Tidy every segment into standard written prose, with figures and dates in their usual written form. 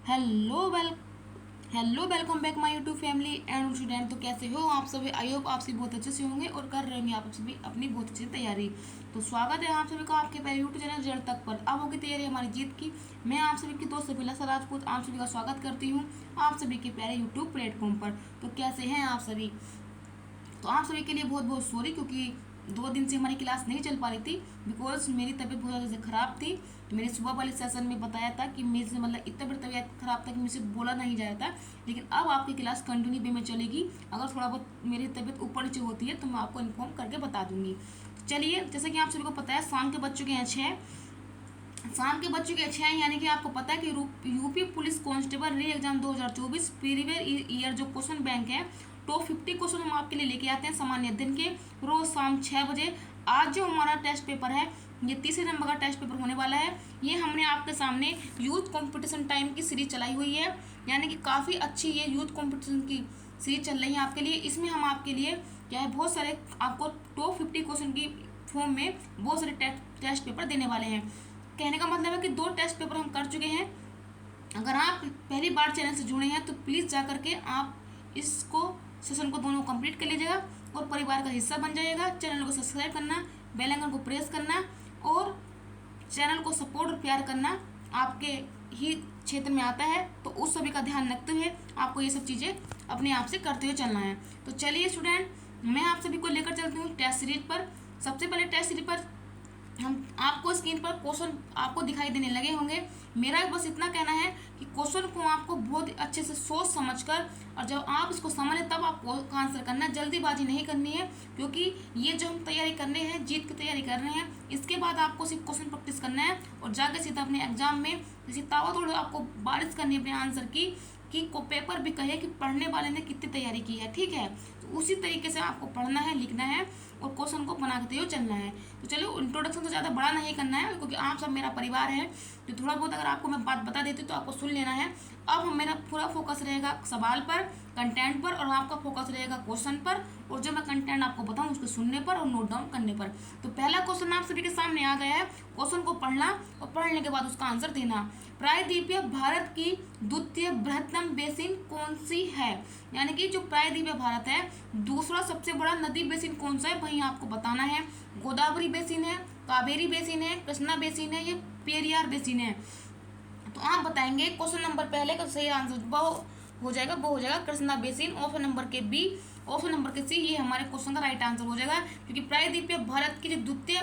Hello well hello welcome back my YouTube family and student. तो कैसे हो आप सभी? आई होप आप सभी बहुत अच्छे से होंगे और कर रहे होंगे आप सभी अपनी बहुत अच्छी तैयारी। तो स्वागत है आप सभी का आपके पहले यूट्यूब चैनल जड़ तक पर। अब होगी तैयारी हमारी जीत की। मैं आप सभी की दोस्त सफीला राजपूत आप सभी का स्वागत करती हूँ आप सभी के प्यारे यूट्यूब प्लेटफॉर्म पर। तो कैसे हैं आप सभी? तो आप सभी के लिए बहुत बहुत सॉरी, क्योंकि 2 दिन से हमारी क्लास नहीं चल पा रही थी बिकॉज मेरी तबीयत बहुत ज़्यादा ख़राब थी। मैंने सुबह वाले सेशन में बताया था कि मेरे से मतलब इतना बड़ी तबीयत ख़राब था कि मुझसे बोला नहीं जा रहा था। लेकिन अब आपकी क्लास कंटिन्यू वे में चलेगी। अगर थोड़ा बहुत मेरी तबीयत ऊपर नीचे होती है तो मैं आपको इन्फॉर्म करके बता दूंगी। तो चलिए, जैसे कि आप सभी को पता है शाम के बच्चों के यहाँ 6, शाम के बच्चों के अच्छे हैं, यानी कि आपको पता है कि यूपी पुलिस कांस्टेबल री एग्जाम 2024 प्रीवियस ईयर जो क्वेश्चन बैंक है टॉप 50 क्वेश्चन हम आपके लिए लेके आते हैं सामान्य दिन के, रोज शाम 6 बजे। आज जो हमारा टेस्ट पेपर है ये तीसरे नंबर का टेस्ट पेपर होने वाला है। ये हमने आपके सामने यूथ कंपटीशन टाइम की सीरीज चलाई हुई है, यानी कि काफ़ी अच्छी ये यूथ कंपटीशन की सीरीज चल रही है आपके लिए। इसमें हम आपके लिए क्या है, बहुत सारे आपको टॉप 50 क्वेश्चन की फॉर्म में बहुत सारे टेस्ट पेपर देने वाले हैं। कहने का मतलब है कि 2 टेस्ट पेपर हम कर चुके हैं। अगर आप पहली बार चैनल से जुड़े हैं तो प्लीज़ जा करके आप इसको सेशन को दोनों कंप्लीट कर लीजिएगा और परिवार का हिस्सा बन जाइएगा। चैनल को सब्सक्राइब करना, बेल आइकन को प्रेस करना और चैनल को सपोर्ट और प्यार करना आपके ही क्षेत्र में आता है। तो उस सभी का ध्यान रखते हुए आपको ये सब चीज़ें अपने आप से करते हुए चलना है। तो चलिए स्टूडेंट, मैं आप सभी को लेकर चलती हूँ टेस्ट सीरीज पर। सबसे पहले टेस्ट सीरीज पर हम आपको स्क्रीन पर क्वेश्चन आपको दिखाई देने लगे होंगे। मेरा बस इतना कहना है कि क्वेश्चन को आपको बहुत अच्छे से सोच समझकर, और जब आप इसको समझ लें तब आपको आंसर करना है। जल्दीबाजी नहीं करनी है, क्योंकि ये जो हम तैयारी करने हैं, जीत की तैयारी कर रहे हैं, इसके बाद आपको सिर्फ क्वेश्चन प्रैक्टिस करना है और जाकर सीधा अपने एग्जाम में जैसे ताबड़तोड़ आपको बारिश करनी है अपने आंसर की, कि को पेपर भी कहे कि पढ़ने वाले ने कितनी तैयारी की है। ठीक है, तो उसी तरीके से आपको पढ़ना है, लिखना है और क्वेश्चन को बनाते हुए चलना है। तो चलो, इंट्रोडक्शन तो ज़्यादा बड़ा नहीं करना है क्योंकि आप सब मेरा परिवार है। तो थोड़ा बहुत अगर आपको मैं बात बता देती तो आपको सुन लेना है। अब हम मेरा पूरा फोकस रहेगा सवाल पर, कंटेंट पर, और आपका फोकस रहेगा क्वेश्चन पर, और जो मैं कंटेंट आपको बताऊँ उसको सुनने पर और नोट डाउन करने पर। तो पहला क्वेश्चन आप सभी के सामने आ गया है। क्वेश्चन को पढ़ना और पढ़ने के बाद उसका आंसर देना। प्रायद्वीपीय भारत की द्वितीय बृहत्तम बेसिन कौन सी है? यानी कि जो प्रायद्वीपीय भारत है, दूसरा सबसे बड़ा नदी बेसिन कौन सा है वही आपको बताना है। गोदावरी बेसिन है, कावेरी बेसिन है, कृष्णा बेसिन है, ये पेरियार बेसिन है। तो आप बताएंगे क्वेश्चन नंबर पहले का सही आंसर वो हो जाएगा कृष्णा बेसिन। ऑप्शन नंबर के बी, ऑप्शन नंबर के सी, ये हमारे क्वेश्चन का राइट आंसर हो जाएगा, क्योंकि प्रायद्वीपीय भारत की जो द्वितीय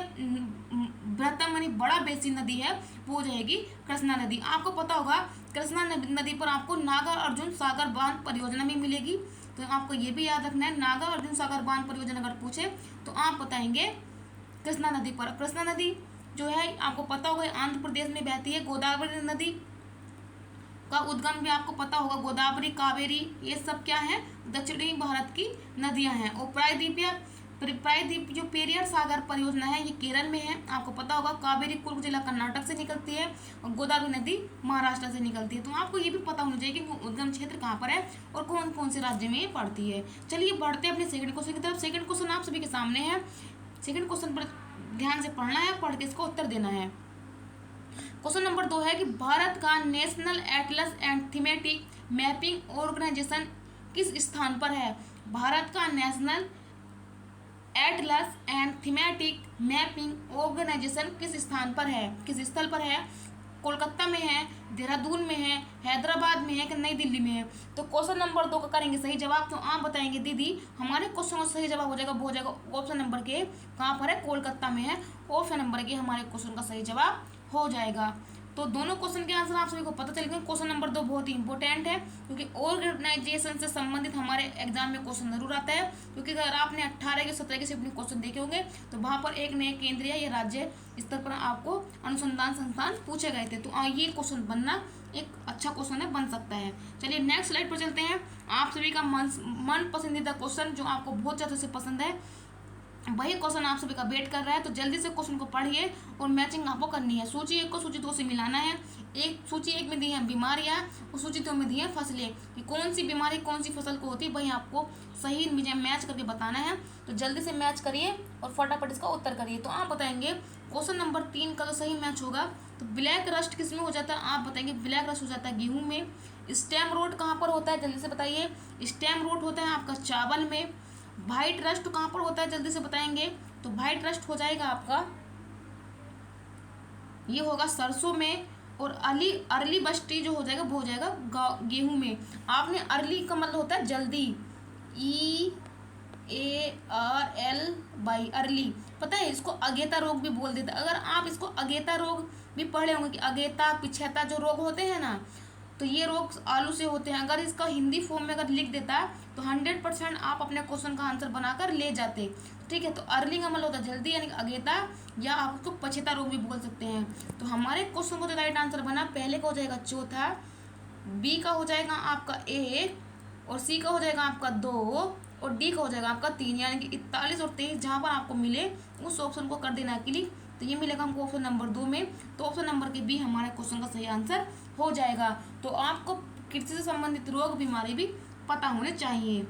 बृहत्तम यानी बड़ा बेसिन नदी है वो हो जाएगी कृष्णा नदी। आपको पता होगा कृष्णा नदी पर आपको नागा अर्जुन सागर बांध परियोजना भी मिलेगी। तो आपको ये भी याद रखना है, नागा अर्जुन सागर बांध परियोजना अगर पूछे तो आप बताएंगे कृष्णा नदी पर। कृष्णा नदी जो है आपको पता होगा आंध्र प्रदेश में बहती है। गोदावरी नदी का उद्गम भी आपको पता होगा, गोदावरी, कावेरी, ये सब क्या है, दक्षिणी भारत की नदियां हैं। और प्रायद्वीप जो पेरियार सागर परियोजना है ये केरल में है, आपको पता होगा। कावेरी कुर्ग जिला कर्नाटक से निकलती है और गोदावरी नदी महाराष्ट्र से निकलती है। तो आपको ये भी पता होना चाहिए कि उद्गम क्षेत्र कहाँ पर है और कौन कौन से राज्य में ये पड़ती है। चलिए बढ़ते हैं अपने सेकंड क्वेश्चन की तरफ। सेकंड क्वेश्चन आप सभी के सामने है। सेकंड क्वेश्चन पर ध्यान से पढ़ना है, पढ़ के इसको उत्तर देना है। क्वेश्चन नंबर 2 है कि भारत का national atlas and thematic mapping organisation किस स्थान पर है? भारत का national atlas and thematic mapping organisation किस स्थान पर है, किस स्थल पर है? कोलकाता में है, देहरादून में है, हैदराबाद में है कि नई दिल्ली में है? तो क्वेश्चन नंबर 2 का करेंगे सही जवाब। तो आप बताएंगे दीदी हमारे क्वेश्चन का सही जवाब हो जाएगा ऑप्शन नंबर के, कहाँ पर है, कोलकाता में है। ऑप्शन नंबर के हमारे क्वेश्चन का सही जवाब हो जाएगा। तो दोनों क्वेश्चन के आंसर आप सभी को पता चल गए। क्वेश्चन नंबर 2 बहुत ही इंपॉर्टेंट है, क्योंकि ऑर्गेनाइजेशन से संबंधित हमारे एग्जाम में क्वेश्चन जरूर आता है। क्योंकि अगर आपने 18 के 17 के सिर्फ क्वेश्चन देखे होंगे तो वहाँ पर एक नए केंद्रीय या राज्य स्तर पर आपको अनुसंधान संस्थान पूछे गए थे। तो ये क्वेश्चन बनना एक अच्छा क्वेश्चन है, बन सकता है। चलिए नेक्स्ट स्लाइड पर चलते हैं। आप सभी का मन पसंदीदा क्वेश्चन जो आपको बहुत ज़्यादा से पसंद है वही क्वेश्चन आप सभी का वेट कर रहा है। तो जल्दी से क्वेश्चन को पढ़िए और मैचिंग आपको करनी है। सूची 1 को सूची 2 से मिलाना है। सूची 1 में दी है बीमारियां और सूची 2 में दी है फसलें, कि कौन सी बीमारी कौन सी फसल को होती है वही आपको सही मैच करके बताना है। तो जल्दी से मैच करिए और फटाफट इसका उत्तर करिए। तो आप बताएंगे क्वेश्चन नंबर 3 का जो सही मैच होगा तो तो ब्लैक रस्ट किस में हो जाता है, आप बताएंगे। ब्लैक रस्ट हो जाता है गेहूं में। स्टेम रोट कहाँ पर होता है, जल्दी से बताइए। स्टेम रोट होता है आपका चावल में। वाइट रस्ट कहाँ पर होता है, जल्दी से बताएंगे। तो वाइट रस्ट हो जाएगा आपका, ये होगा सरसों में। और अर्ली बस्टी जो हो जाएगा वो हो जाएगा गेहूं में। आपने अर्ली का मतलब होता है जल्दी, EARL अर्ली। पता है इसको अगेता रोग भी बोल देता है। अगर आप इसको अगेता रोग भी पढ़े होंगे कि अगेता पिछेता जो रोग होते हैं ना, तो ये रोग आलू से होते हैं। अगर इसका हिंदी फॉर्म में अगर लिख देता तो 100% आप अपने क्वेश्चन का आंसर बनाकर ले जाते। ठीक है, तो अर्ली का मतलब होता है जल्दी यानी कि अगेता, या आप उसको पछेता रोग भी बोल सकते हैं। तो हमारे क्वेश्चन को जो राइट आंसर बना, पहले का हो जाएगा चौथा, बी का हो जाएगा आपका 1, और सी का हो जाएगा आपका 2, और डी का हो जाएगा आपका 3, यानी कि 41 और 23 जहाँ पर आपको मिले उस ऑप्शन को कर देना क्लिक। तो ये मिलेगा हमको ऑप्शन नंबर 2 में। तो ऑप्शन नंबर के बी हमारे क्वेश्चन का सही आंसर हो जाएगा। तो आपको कृषि से संबंधित रोग बीमारी भी पता होने चाहिए।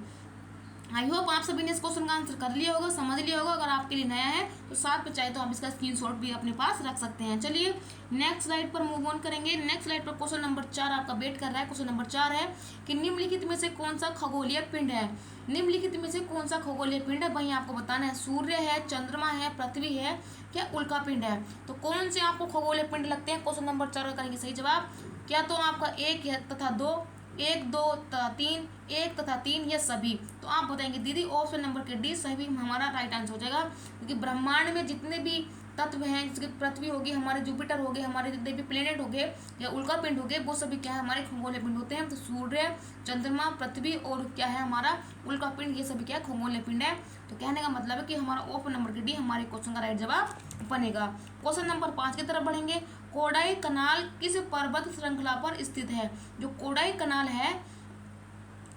आई होप आप सभी ने इस क्वेश्चन का आंसर कर लिया होगा, समझ लिया होगा। अगर आपके लिए नया है तो साथ में चाहे तो आप इसका स्क्रीनशॉट भी अपने पास रख सकते हैं। चलिए नेक्स्ट स्लाइड पर मूव ऑन करेंगे। नेक्स्ट स्लाइड पर क्वेश्चन नंबर 4 आपका वेट कर रहा है। क्वेश्चन नंबर 4 है कि निम्नलिखित में से कौन सा खगोलीय पिंड है। निम्नलिखित में से कौन सा खगोलीय पिंड है, वही आपको बताना है। सूर्य है, चंद्रमा है, पृथ्वी है, क्या उल्का पिंड है। तो कौन से आपको खगोलीय पिंड लगते हैं, क्वेश्चन नंबर 4 का करेंगे सही जवाब। क्या तो आपका 1 है तथा 2, 1 2 तथा 3, 1 तथा 3, ये सभी। तो आप बताएंगे दीदी ऑप्शन नंबर के डी सभी हमारा राइट आंसर हो जाएगा। क्योंकि ब्रह्मांड में जितने भी तत्व हैं, जैसे पृथ्वी होगी, हमारे जुपिटर हो गए, हमारे जितने भी प्लेनेट हो गए या उल्का पिंड हो गए, वो सभी क्या है हमारे खगोलीय पिंड होते हैं। तो सूर्य, चंद्रमा, पृथ्वी और क्या है हमारा उल्का पिंड, ये सभी क्या है खगोलीय पिंड है। तो कहने का मतलब है कि हमारा ऑप्शन नंबर के डी हमारे क्वेश्चन का राइट जवाब बनेगा। क्वेश्चन नंबर 5 की तरफ बढ़ेंगे। कोडाई कनाल किस पर्वत श्रृंखला पर स्थित है। जो कोडाई कनाल है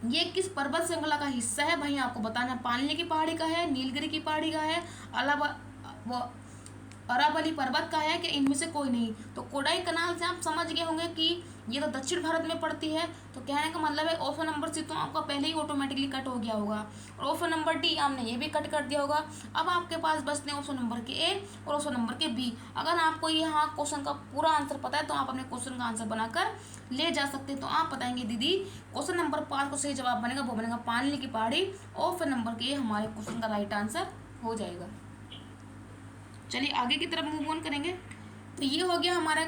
ये किस पर्वत श्रृंखला का हिस्सा है, वही आपको बताना है। पानी की पहाड़ी का है, नीलगिरी की पहाड़ी का है, अरावली पर्वत का है, कि इनमें से कोई नहीं। तो कोडाई कनाल से आप समझ गए होंगे कि ये तो दक्षिण भारत में पड़ती है। तो कहने का मतलब है ऑप्शन नंबर सी तो आपका पहले ही ऑटोमेटिकली कट हो गया होगा, और ऑप्शन नंबर डी आपने ये भी कट कर दिया होगा। अब आपके पास बचते हैं ऑप्शन नंबर के ए और ऑप्शन नंबर के बी। अगर आपको यहाँ क्वेश्चन का पूरा आंसर पता है तो आप अपने क्वेश्चन का आंसर बनाकर ले जा सकते हैं। तो आप बताएंगे दीदी क्वेश्चन नंबर 5 को सही जवाब बनेगा, वो बनेगा पानी की पहाड़ी। ऑप्शन नंबर के हमारे क्वेश्चन का राइट आंसर हो जाएगा। चलिए आगे की तरफ मूव ऑन करेंगे। तो ये हो गया हमारा,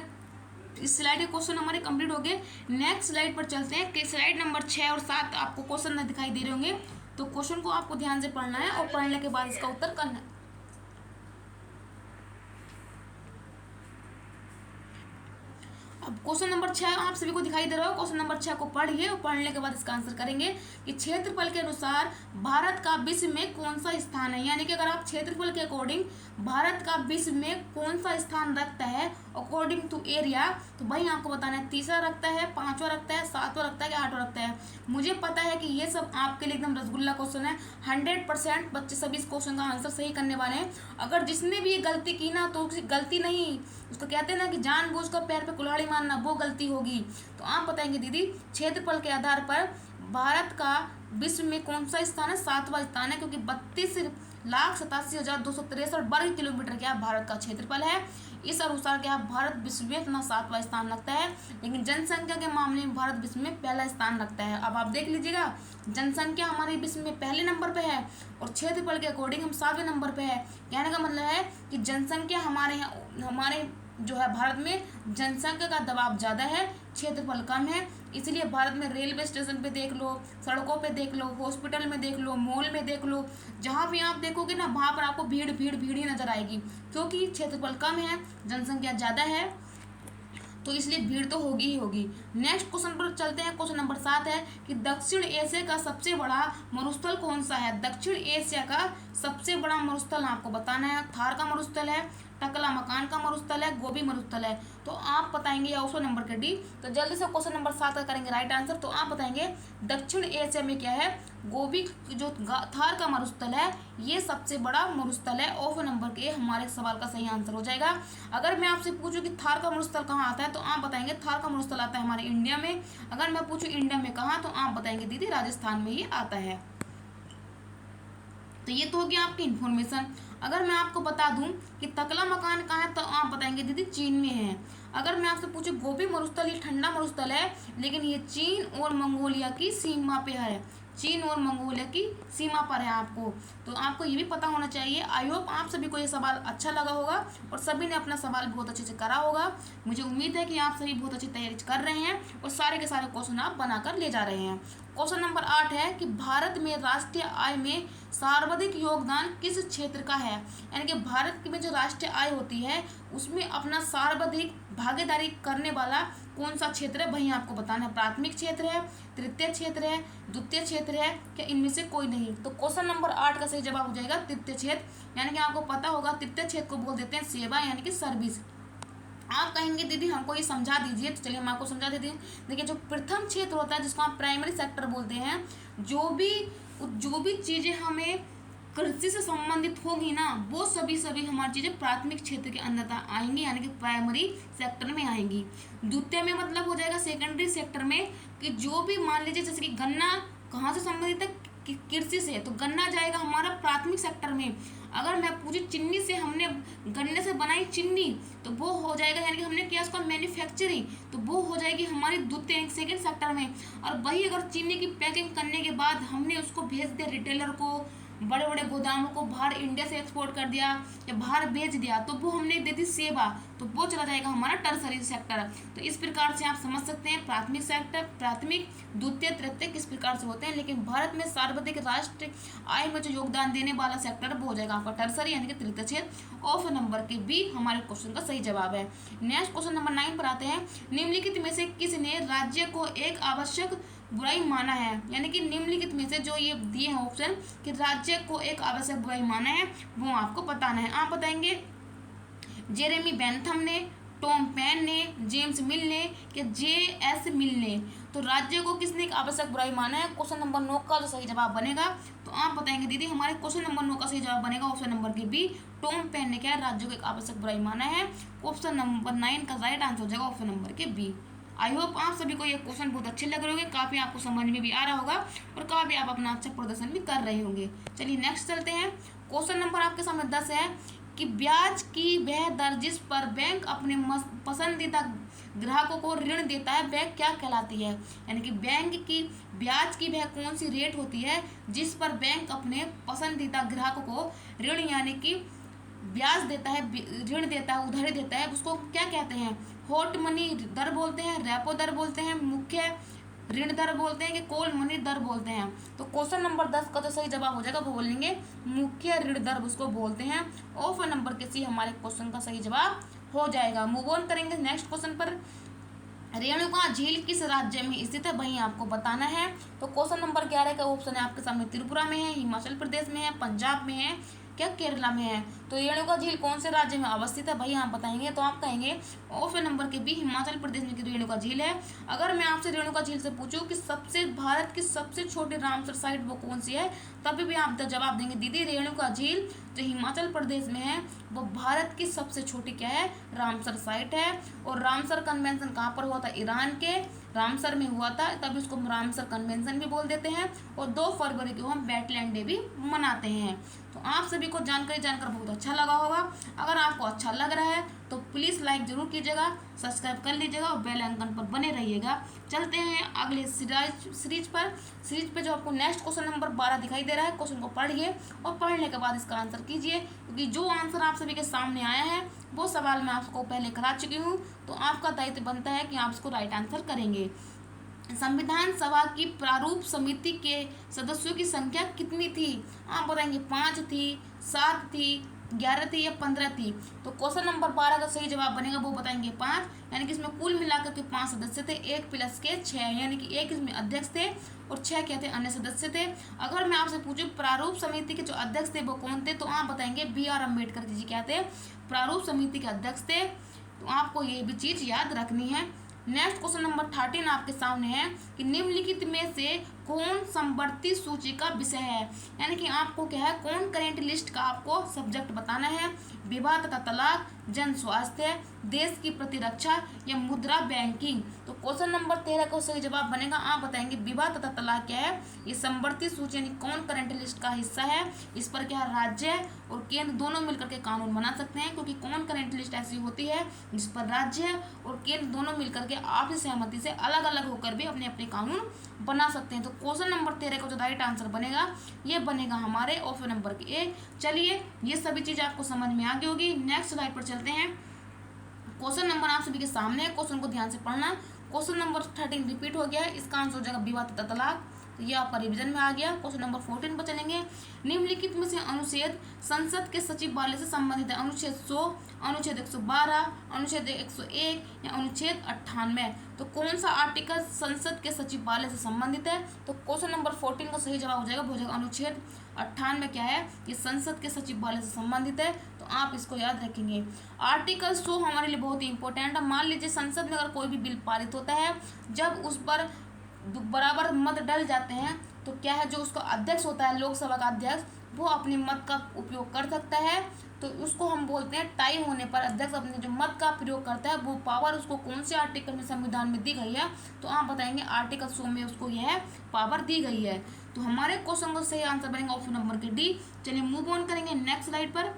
इस स्लाइड के क्वेश्चन हमारे कंप्लीट हो गए। नेक्स्ट स्लाइड पर चलते हैं कि स्लाइड नंबर 6 और 7 आपको क्वेश्चन न दिखाई दे रहे होंगे। तो क्वेश्चन को आपको ध्यान से पढ़ना है और पढ़ने के बाद इसका उत्तर करना है। अब क्वेश्चन नंबर 6 आप सभी को दिखाई दे रहा हो। क्वेश्चन नंबर 6 को पढ़िए और पढ़ने के बाद इसका आंसर करेंगे कि क्षेत्रफल के अनुसार भारत का विश्व में कौन सा स्थान है। यानी कि अगर आप क्षेत्रफल के अकॉर्डिंग भारत का विश्व में कौन सा स्थान रखता है अकॉर्डिंग टू एरिया, तो वही आपको बताना है। तीसरा रखता है, 5वां रखता है, 7वां रखता है, 8वां रखता है। मुझे पता है कि ये सब आपके लिए एकदम रसगुल्ला क्वेश्चन है। 100% बच्चे सभी इस क्वेश्चन का आंसर सही करने वाले हैं। अगर जिसने भी ये गलती की ना, तो गलती नहीं, उसको कहते हैं ना कि जानबूझकर पैर पे कुल्हाड़ी मारना, वो गलती होगी। तो आप बताएंगे दीदी क्षेत्रफल के आधार पर भारत का विश्व में कौन सा स्थान है, 7वां स्थान है। क्योंकि 32,87,263 वर्ग किलोमीटर क्या भारत का क्षेत्रफल है। इस अनुसार क्या भारत विश्व में अपना 7वां स्थान रखता है। लेकिन जनसंख्या के मामले में भारत विश्व में पहला स्थान रखता है। अब आप देख लीजिएगा, जनसंख्या हमारे विश्व में पहले नंबर पे है और क्षेत्रफल के अकॉर्डिंग हम 7वें नंबर पे है। कहने का मतलब है कि जनसंख्या हमारे यहाँ हमारे जो है भारत में जनसंख्या का दबाव ज़्यादा है, क्षेत्रफल कम है। इसलिए भारत में रेलवे स्टेशन पे देख लो, सड़कों पे देख लो, हॉस्पिटल में देख लो, मॉल में देख लो, जहाँ भी आप देखोगे ना वहाँ पर आपको भीड़ भीड़ भीड़ ही नजर आएगी। क्योंकि क्षेत्रफल कम है, जनसंख्या ज़्यादा है, तो इसलिए भीड़ तो होगी ही होगी। नेक्स्ट क्वेश्चन पर चलते हैं। क्वेश्चन नंबर 7 है कि दक्षिण एशिया का सबसे बड़ा मरुस्थल कौन सा है। दक्षिण एशिया का सबसे बड़ा मरुस्थल आपको बताना है। थार का मरुस्थल है, टकला मकान का मरुस्थल है, गोबी मरुस्थल है। तो आप बताएंगे ऑप्शन नंबर के डी। तो जल्दी से क्वेश्चन नंबर 7 का करेंगे राइट आंसर। तो आप बताएंगे दक्षिण एशिया में क्या है, गोबी जो थार का मरुस्थल है ये सबसे बड़ा मरुस्थल है। ऑप्शन नंबर के हमारे सवाल का सही आंसर हो जाएगा। अगर मैं आपसे पूछूं कि थार का मरुस्थल कहाँ आता है, तो आप बताएंगे थार का मरुस्थल आता है हमारे इंडिया में। अगर मैं पूछूं इंडिया में कहाँ, तो आप बताएंगे दीदी राजस्थान में ये आता है। तो ये तो हो गया आपकी इन्फॉर्मेशन। अगर मैं आपको बता दूं कि तकला मकान कहाँ है, तो आप बताएंगे दीदी चीन में है। अगर मैं आपसे पूछूं गोबी मरुस्थल ये ठंडा मरुस्थल है, लेकिन ये चीन और मंगोलिया की सीमा पे है, चीन और मंगोलिया की सीमा पर है आपको। तो आपको ये भी पता होना चाहिए। आई होप आप सभी को ये सवाल अच्छा लगा होगा और सभी ने अपना सवाल बहुत अच्छे से करा होगा। मुझे उम्मीद है कि आप सभी बहुत अच्छी तैयारी कर रहे हैं और सारे के सारे क्वेश्चन आप बनाकर ले जा रहे हैं। क्वेश्चन नंबर 8 है कि भारत में राष्ट्रीय आय में सर्वाधिक योगदान किस क्षेत्र का है। यानी कि भारत में जो राष्ट्रीय आय होती है उसमें अपना सर्वाधिक भागीदारी करने वाला कौन सा क्षेत्र है, वही आपको बताना है। प्राथमिक क्षेत्र है, तृतीय क्षेत्र है, द्वितीय क्षेत्र है, क्या इनमें से कोई नहीं। तो क्वेश्चन नंबर 8 का सही जवाब हो जाएगा तृतीय क्षेत्र। यानी कि आपको पता होगा तृतीय क्षेत्र को बोल देते हैं सेवा यानी कि सर्विस। आप कहेंगे दीदी हमको ये समझा दीजिए, तो चलिए हम आपको समझा देते हैं। देखिए जो प्रथम क्षेत्र होता है जिसको आप प्राइमरी सेक्टर बोलते हैं, जो भी चीज़ें हमें कृषि से संबंधित होगी ना, वो सभी हमारी चीज़ें प्राथमिक क्षेत्र के अंदर आएंगी, यानी कि प्राइमरी सेक्टर में आएंगी। द्वितीय में मतलब हो जाएगा सेकेंडरी सेक्टर में, कि जो भी मान लीजिए जैसे कि गन्ना कहाँ से संबंधित है, कृषि से, तो गन्ना जाएगा हमारा प्राथमिक सेक्टर में। अगर मैं पूछी चिन्नी से, हमने गन्ने से बनाई चिन्नी, तो वो हो जाएगा, यानी कि हमने किया उसका मैन्युफैक्चरिंग, तो वो हो जाएगी हमारी द्वितीय सेकेंड सेक्टर में। और वही अगर चीनी की पैकिंग करने के बाद हमने उसको भेज दिया रिटेलर को, बड़े बड़े गोदामों को, बाहर इंडिया से एक्सपोर्ट कर दिया या बाहर बेच दिया, तो वो हमने दे दी सेवा, तो वो चला जाएगा हमारा टर्सरी सेक्टर। तो इस प्रकार से आप समझ सकते हैं प्राथमिक सेक्टर, प्राथमिक, द्वितीय, तृतीय किस प्रकार से होते हैं। लेकिन भारत में सर्वाधिक राष्ट्रीय आय में जो योगदान देने वाला सेक्टर वो हो जाएगा आपका टर्सरी यानी कि तृतीय क्षेत्र। ऑप्शन नंबर के बी हमारे क्वेश्चन का सही जवाब है। नेक्स्ट क्वेश्चन नंबर 9 पर आते हैं। निम्नलिखित में से किसने राज्य को एक आवश्यक बुराई माना है। यानी कि निम्नलिखित में से जो ये दिए हैं ऑप्शन कि राज्य को एक आवश्यक बुराई माना है, वो आपको बताना है। आप बताएंगे जेरेमी बेंथम ने, टॉम पेन ने, जेम्स मिल ने, कि जे.एस. मिल ने। तो राज्य को किसने एक आवश्यक बुराई माना है। क्वेश्चन नंबर 9 का जो सही जवाब बनेगा, तो आप बताएंगे दीदी हमारे क्वेश्चन नंबर 9 का सही जवाब बनेगा ऑप्शन नंबर के बी, टॉम पेन ने क्या राज्य को एक आवश्यक बुराई माना है। ऑप्शन नंबर 9 का राइट आंसर हो जाएगा ऑप्शन नंबर के बी। आई होप आप सभी को ये क्वेश्चन बहुत अच्छे लग रहे होंगे, काफ़ी आपको समझ में भी आ रहा होगा और काफ़ी आप अपना अच्छा प्रदर्शन भी कर रहे होंगे। चलिए नेक्स्ट चलते हैं। क्वेश्चन नंबर आपके सामने 10 है कि ब्याज की वह दर जिस पर बैंक अपने पसंदीदा ग्राहकों को ऋण देता है वह क्या कहलाती है। यानी कि बैंक की ब्याज की वह कौन सी रेट होती है जिस पर बैंक अपने पसंदीदा ग्राहकों को ऋण यानी कि ब्याज देता है, ऋण देता है, उधारी देता है, उसको क्या कहते हैं। हॉट मनी दर बोलते हैं, रेपो दर बोलते हैं, मुख्य ऋण दर बोलते हैं, कि कॉल मनी दर बोलते हैं। तो क्वेश्चन नंबर 10 का जो सही जवाब हो जाएगा वो बोलेंगे मुख्य ऋण दर उसको बोलते हैं। ऑप्शन नंबर के सी हमारे क्वेश्चन का सही जवाब हो जाएगा। मूव ऑन करेंगे नेक्स्ट क्वेश्चन पर। रेणुका झील किस राज्य में स्थित है वही आपको बताना है। तो क्वेश्चन नंबर 11 का ऑप्शन है आपके सामने त्रिपुरा में है, हिमाचल प्रदेश में है, पंजाब में है, क्या केरला में है। तो रेणुका झील कौन से राज्य में अवस्थित है वही आप बताएंगे। तो आप कहेंगे ऑप्शन नंबर के बी हिमाचल प्रदेश में की रेणुका झील है। अगर मैं आपसे रेणुका झील से पूछूं कि भारत की सबसे छोटी रामसर साइट वो कौन सी है, तभी भी आप जवाब देंगे दीदी रेणुका झील जो हिमाचल प्रदेश में है वो भारत की सबसे छोटी क्या है, रामसर साइट है। और रामसर कन्वेंशन कहाँ पर हुआ था, ईरान के रामसर में हुआ था, तभी उसको रामसर कन्वेंशन भी बोल देते हैं। और 2 फरवरी को हम वेटलैंड डे भी मनाते हैं। तो आप सभी को जानकारी जानकर बहुत अच्छा लगा होगा। अगर आपको अच्छा लग रहा है तो प्लीज़ लाइक जरूर कीजिएगा, सब्सक्राइब कर लीजिएगा और बेल आइकन पर बने रहिएगा। चलते हैं अगले सीरीज पे जो आपको नेक्स्ट क्वेश्चन नंबर 12 दिखाई दे रहा है, क्वेश्चन को पढ़िए और पढ़ने के बाद इसका आंसर कीजिए, क्योंकि जो आंसर आप सभी के सामने आया है वो सवाल मैं आपको पहले करा चुकी हूँ। तो आपका दायित्व बनता है कि आप इसको राइट आंसर करेंगे। संविधान सभा की प्रारूप समिति के सदस्यों की संख्या कितनी थी। आप बताएंगे 5 थी, 7 थी, 11 थी या 15 थी। तो क्वेश्चन नंबर 12 का सही जवाब बनेगा वो बताएंगे 5, यानी कि इसमें कुल मिलाकर के 5 सदस्य थे, 1 प्लस के 6, यानी कि 1 इसमें अध्यक्ष थे और 6 क्या थे, अन्य सदस्य थे। अगर मैं आपसे पूछूं प्रारूप समिति के जो अध्यक्ष थे वो कौन थे, तो आप बताएंगे B.R. अम्बेडकर जी क्या थे, प्रारूप समिति के अध्यक्ष थे। तो आपको ये भी चीज़ याद रखनी है। नेक्स्ट क्वेश्चन नंबर 13 आपके सामने है कि निम्नलिखित में से कौन समवर्ती सूची का विषय है, यानी कि आपको क्या है कौन करेंट लिस्ट का आपको सब्जेक्ट बताना है। विवाह तथा तलाक, जन स्वास्थ्य, देश की प्रतिरक्षा या मुद्रा बैंकिंग। तो क्वेश्चन नंबर 13 का सही जवाब बनेगा, आप बताएंगे विवाह तथा तलाक क्या है। ये समवर्ती सूची यानी कौन करेंट लिस्ट का हिस्सा है। इस पर क्या राज्य और केंद्र दोनों मिलकर के कानून बना सकते हैं, क्योंकि कौन करेंट लिस्ट ऐसी होती है जिस पर राज्य और केंद्र दोनों मिलकर के आपसी सहमति से अलग अलग होकर भी अपने अपने कानून बना सकते हैं। तो क्वेश्चन नंबर 13 का जो राइट आंसर बनेगा ये बनेगा हमारे ऑप्शन नंबर के ए। चलिए ये सभी चीज़ आपको समझ में आ गई होगी। नेक्स्ट स्लाइड पर चलते हैं। क्वेश्चन नंबर आप सभी के सामने है, क्वेश्चन को ध्यान से पढ़ना। क्वेश्चन नंबर 13 रिपीट हो गया है, इसका आंसर हो जाएगा विवाह तथा तलाक। तो ये आपका रिवीजन में आ गया। क्वेश्चन नंबर 14 पर चलेंगे। निम्नलिखित में से अनुच्छेद संसद के सचिवालय से संबंधित है। अनुच्छेद 100, अनुच्छेद 112, अनुच्छेद 101 या अनुच्छेद 98। तो कौन सा आर्टिकल संसद के सचिवालय से संबंधित है। तो क्वेश्चन नंबर 14 का सही जवाब हो जाएगा, वो हो जाएगा अनुच्छेद 98 क्या है, ये संसद के सचिवालय से संबंधित है। तो आप इसको याद रखेंगे। आर्टिकल 100 हमारे लिए बहुत ही इंपॉर्टेंट है। मान लीजिए संसद में अगर कोई भी बिल पारित होता है, जब उस पर बराबर मत डल जाते हैं तो क्या है, जो उसका अध्यक्ष होता है लोकसभा का अध्यक्ष, वो अपने मत का उपयोग कर सकता है। तो उसको हम बोलते हैं टाइम होने पर अध्यक्ष अपने जो मत का प्रयोग करता है, वो पावर उसको कौन से आर्टिकल में संविधान में दी गई है। तो आप बताएंगे आर्टिकल 100 में उसको यह पावर दी गई है। तो हमारे क्वेश्चन का सही आंसर बनेगा ऑप्शन नंबर के डी। चलिए मूव ऑन करेंगे नेक्स्ट स्लाइड पर।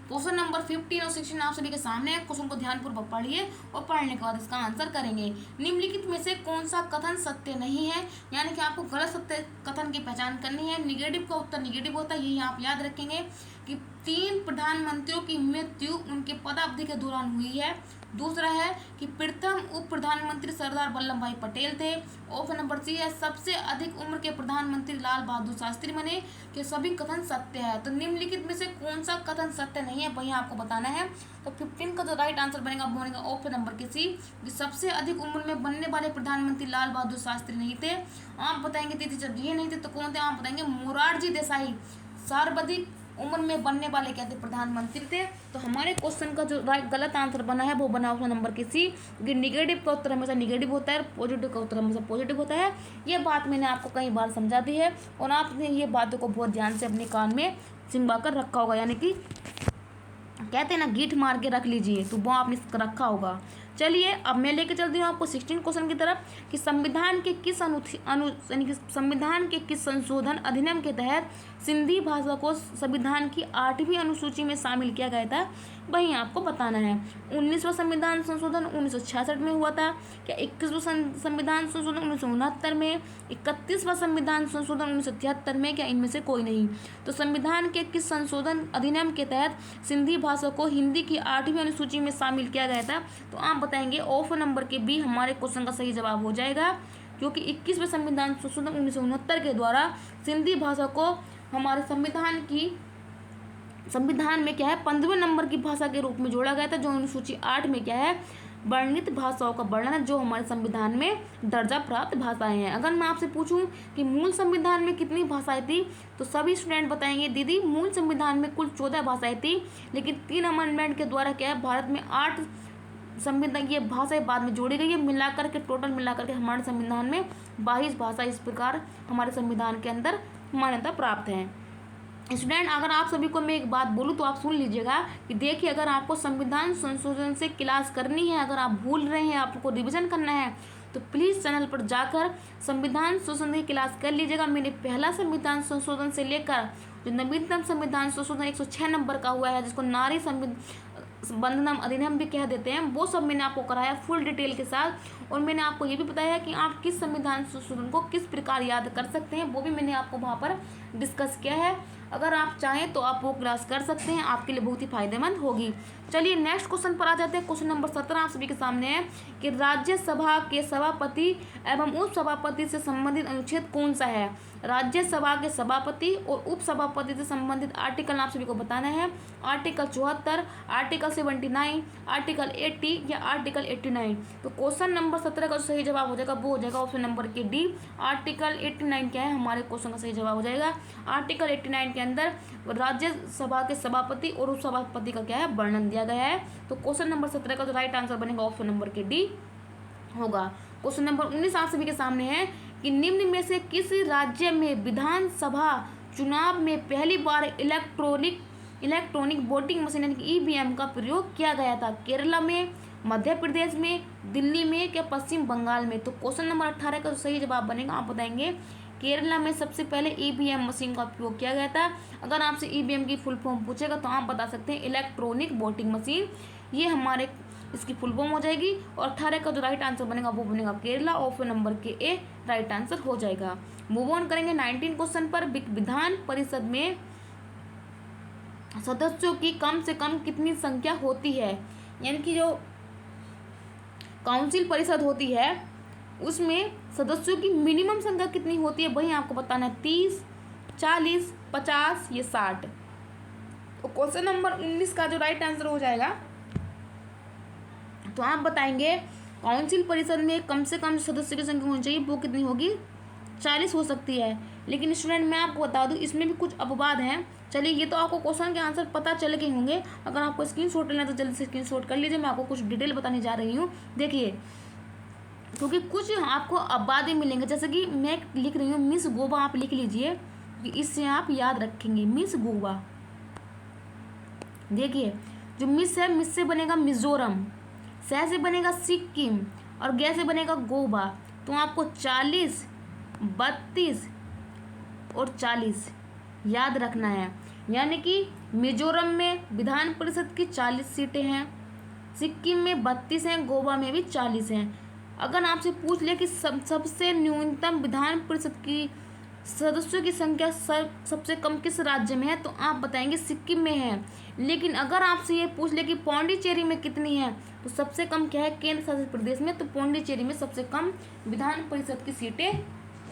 क्वेश्चन नंबर 15 और 16 आप सभी के सामने है। क्वेश्चन को ध्यानपूर्वक पढ़िए और पढ़ने के बाद इसका आंसर करेंगे। निम्नलिखित में से कौन सा कथन सत्य नहीं है, यानी कि आपको गलत सत्य कथन की पहचान करनी है। निगेटिव का उत्तर निगेटिव होता है, यही आप याद रखेंगे कि 3 प्रधानमंत्रियों की मृत्यु उनके पदावधि के दौरान हुई है। दूसरा है कि प्रथम उप प्रधानमंत्री सरदार वल्लभ भाई पटेल थे। ऑप्शन नंबर सी है सबसे अधिक उम्र के प्रधानमंत्री लाल बहादुर शास्त्री बने। कि सभी कथन सत्य है। तो निम्नलिखित में से कौन सा कथन सत्य नहीं है वही आपको बताना है। तो 15 का जो राइट आंसर बनेगा वो बनेगा ऑप्शन नंबर के सी, कि सबसे अधिक उम्र में बनने वाले प्रधानमंत्री लाल बहादुर शास्त्री नहीं थे। आप बताएंगे दीदी जब ये नहीं थे तो कौन थे, आप बताएंगे मोरारजी देसाई सर्वाधिक उम्र में बनने वाले क्या थे, प्रधानमंत्री थे। तो हमारे क्वेश्चन का जो गलत आंसर बना है वो बना ऑप्शन नंबर के सी, क्योंकि निगेटिव का उत्तर हमेशा निगेटिव होता है, पॉजिटिव का उत्तर हमेशा पॉजिटिव होता है। ये बात मैंने आपको कई बार समझा दी है और आपने ये बातों को बहुत ध्यान से अपने कान में सिंबा कर रखा होगा, यानी कि कहते हैं ना गीठ मार के रख लीजिए, तो वो आपने रखा होगा। चलिए अब मैं लेके चलती हूँ आपको 16 क्वेश्चन की तरफ, कि संविधान के किस संविधान के किस संशोधन अधिनियम के तहत सिंधी भाषा को संविधान की 8वीं अनुसूची में शामिल किया गया था, वही आपको बताना है। 19वां संविधान संशोधन 1966 में हुआ था क्या, 21वां संविधान संशोधन 1969 में, 31वां संविधान संशोधन 1973 में, क्या इनमें से कोई नहीं। तो संविधान के किस संशोधन अधिनियम के तहत सिंधी भाषा को हिंदी की 8वीं अनुसूची में शामिल किया गया था। तो आप बताएंगे ऑप्शन नंबर के बी हमारे क्वेश्चन का सही जवाब हो जाएगा, क्योंकि 21वें संविधान संशोधन 1969 के द्वारा सिंधी भाषा को हमारे संविधान में क्या है 15वें नंबर की भाषा के रूप में जोड़ा गया था, जो अनुसूची 8 में क्या है वर्णित भाषाओं का वर्णन है, जो हमारे संविधान में दर्जा प्राप्त भाषाएं हैं। अगर मैं आपसे पूछूं कि मूल संविधान में कितनी भाषाएं थी, तो सभी स्टूडेंट बताएंगे दीदी मूल संविधान में कुल 14 भाषाएं थी, लेकिन 3 अमेंडमेंट के द्वारा क्या है भारत में 8 संविधान की भाषाएं बाद में जोड़ी गई है। मिलाकर के टोटल मिलाकर के हमारे संविधान में 22 भाषा इस प्रकार हमारे संविधान के अंदर मान्यता प्राप्त है। स्टूडेंट अगर आप सभी को मैं एक बात बोलूँ तो आप सुन लीजिएगा कि देखिए, अगर आपको संविधान संशोधन से क्लास करनी है, अगर आप भूल रहे हैं, आपको रिवीजन करना है, तो प्लीज़ चैनल पर जाकर संविधान संशोधन की क्लास कर लीजिएगा। मैंने पहला संविधान संशोधन से लेकर जो नवीनतम संविधान संशोधन 106 नंबर का हुआ है, जिसको नारी बंधनम अधिनियम भी कह देते हैं, वो सब मैंने आपको कराया फुल डिटेल के साथ। और मैंने आपको ये भी बताया कि आप किस संविधान संशोधन को किस प्रकार याद कर सकते हैं, वो भी मैंने आपको वहाँ पर डिस्कस किया है। अगर आप चाहें तो आप वो क्लास कर सकते हैं, आपके लिए बहुत ही फायदेमंद होगी। चलिए नेक्स्ट क्वेश्चन पर आ जाते हैं। क्वेश्चन नंबर 17 आप सभी के सामने है कि राज्यसभा के सभापति एवं उप सभापति से संबंधित अनुच्छेद कौन सा है। राज्यसभा के सभापति और उप सभापति से संबंधित आर्टिकल आप सभी को बताना है। आर्टिकल 74, आर्टिकल 79, आर्टिकल 80 या आर्टिकल 89। तो क्वेश्चन नंबर 17 का सही जवाब हो जाएगा वो हो जाएगा ऑप्शन नंबर के डी। आर्टिकल 89 क्या है, हमारे क्वेश्चन का सही जवाब हो जाएगा। आर्टिकल 89 के अंदर राज्यसभा के सभापति और उप सभापति का क्या है वर्णन दिया गया है। तो क्वेश्चन नंबर 17 का जो राइट आंसर बनेगा ऑप्शन नंबर के डी होगा। क्वेश्चन नंबर 19 आप सभी के सामने है कि निम्न में से किस राज्य में विधानसभा चुनाव में पहली बार इलेक्ट्रॉनिक वोटिंग मशीन यानी कि ईवीएम का प्रयोग किया गया था? केरला में, मध्य प्रदेश में, दिल्ली में, क्या पश्चिम बंगाल में? तो क्वेश्चन नंबर 18 का जो सही जवाब बनेगा आप बताएंगे केरला में सबसे पहले ईवीएम मशीन का उपयोग किया गया था। अगर आपसे ईवीएम की फुल फॉर्म पूछेगा तो आप बता सकते हैं इलेक्ट्रॉनिक वोटिंग मशीन, ये हमारे इसकी फुल फॉर्म हो जाएगी। और 18 का जो राइट आंसर बनेगा वो बनेगा केरला, ऑप्शन नंबर के ए राइट आंसर हो जाएगा। मूव ऑन करेंगे 19 क्वेश्चन पर। विधान परिषद में सदस्यों की कम से कम कितनी संख्या होती है? यानी कि जो काउंसिल परिषद होती है उसमें सदस्यों की मिनिमम संख्या कितनी होती है वही आपको बताना है। 30, 40, 50 या 60। तो क्वेश्चन नंबर 19 का जो राइट आंसर हो जाएगा तो आप बताएंगे काउंसिल परिषद में कम से कम सदस्य की संख्या होनी चाहिए, वो कितनी होगी? 40 हो सकती है। लेकिन स्टूडेंट मैं आपको बता दूं इसमें भी कुछ अपवाद हैं। चलिए ये तो आपको क्वेश्चन के आंसर पता चल गए होंगे। अगर आपको स्क्रीनशॉट लेना है तो जल्दी से स्क्रीनशॉट कर लीजिए। मैं आपको कुछ डिटेल बताने जा रही हूँ। देखिए क्योंकि कुछ आपको अपवाद भी मिलेंगे, जैसे कि मैं लिख रही हूँ मिस गोवा, आप लिख लीजिए कि इससे आप याद रखेंगे मिस गोवा। देखिए जो मिस है, मिस से बनेगा मिजोरम, सह से बनेगा सिक्किम और गे से बनेगा गोवा। तो आपको 40, 32 और 40 याद रखना है। यानी कि मिजोरम में विधान परिषद की 40 सीटें हैं, सिक्किम में 32 हैं, गोवा में भी 40 हैं। अगर आपसे पूछ ले कि सबसे न्यूनतम विधान परिषद की सदस्यों की संख्या सबसे कम किस राज्य में है तो आप बताएंगे सिक्किम में है। लेकिन अगर आपसे ये पूछ ले कि पौंडीचेरी में कितनी है तो सबसे कम क्या है? केंद्र शासित प्रदेश में। तो पौंडीचेरी में सबसे कम विधान परिषद की सीटें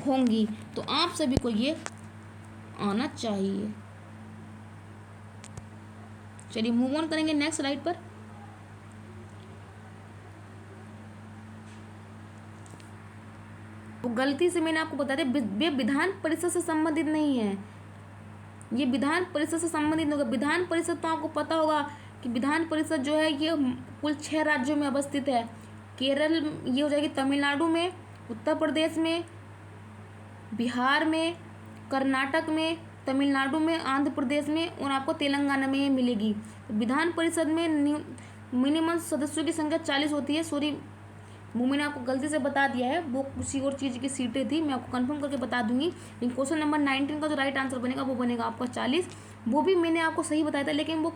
होंगी। तो आप सभी को ये आना चाहिए। चलिए मूव ऑन करेंगे नेक्स्ट स्लाइड पर। वो गलती से मैंने आपको बता दिया वे विधान परिषद से संबंधित नहीं है, ये विधान परिषद से संबंधित होगा। विधान परिषद तो आपको पता होगा कि विधान परिषद जो है ये कुल 6 राज्यों में अवस्थित है। केरल ये हो जाएगी, तमिलनाडु में, उत्तर प्रदेश में, बिहार में, कर्नाटक में, तमिलनाडु में, आंध्र प्रदेश में और आपको तेलंगाना में ये मिलेगी। तो विधान परिषद में मिनिमम सदस्यों की संख्या 40 होती है। सॉरी वो मैंने आपको गलती से बता दिया है, वो किसी और चीज़ की सीटें थी, मैं आपको कंफर्म करके बता दूंगी। लेकिन क्वेश्चन नंबर 19 का जो राइट आंसर बनेगा वो बनेगा आपका 40। वो भी मैंने आपको सही बताया था, लेकिन वो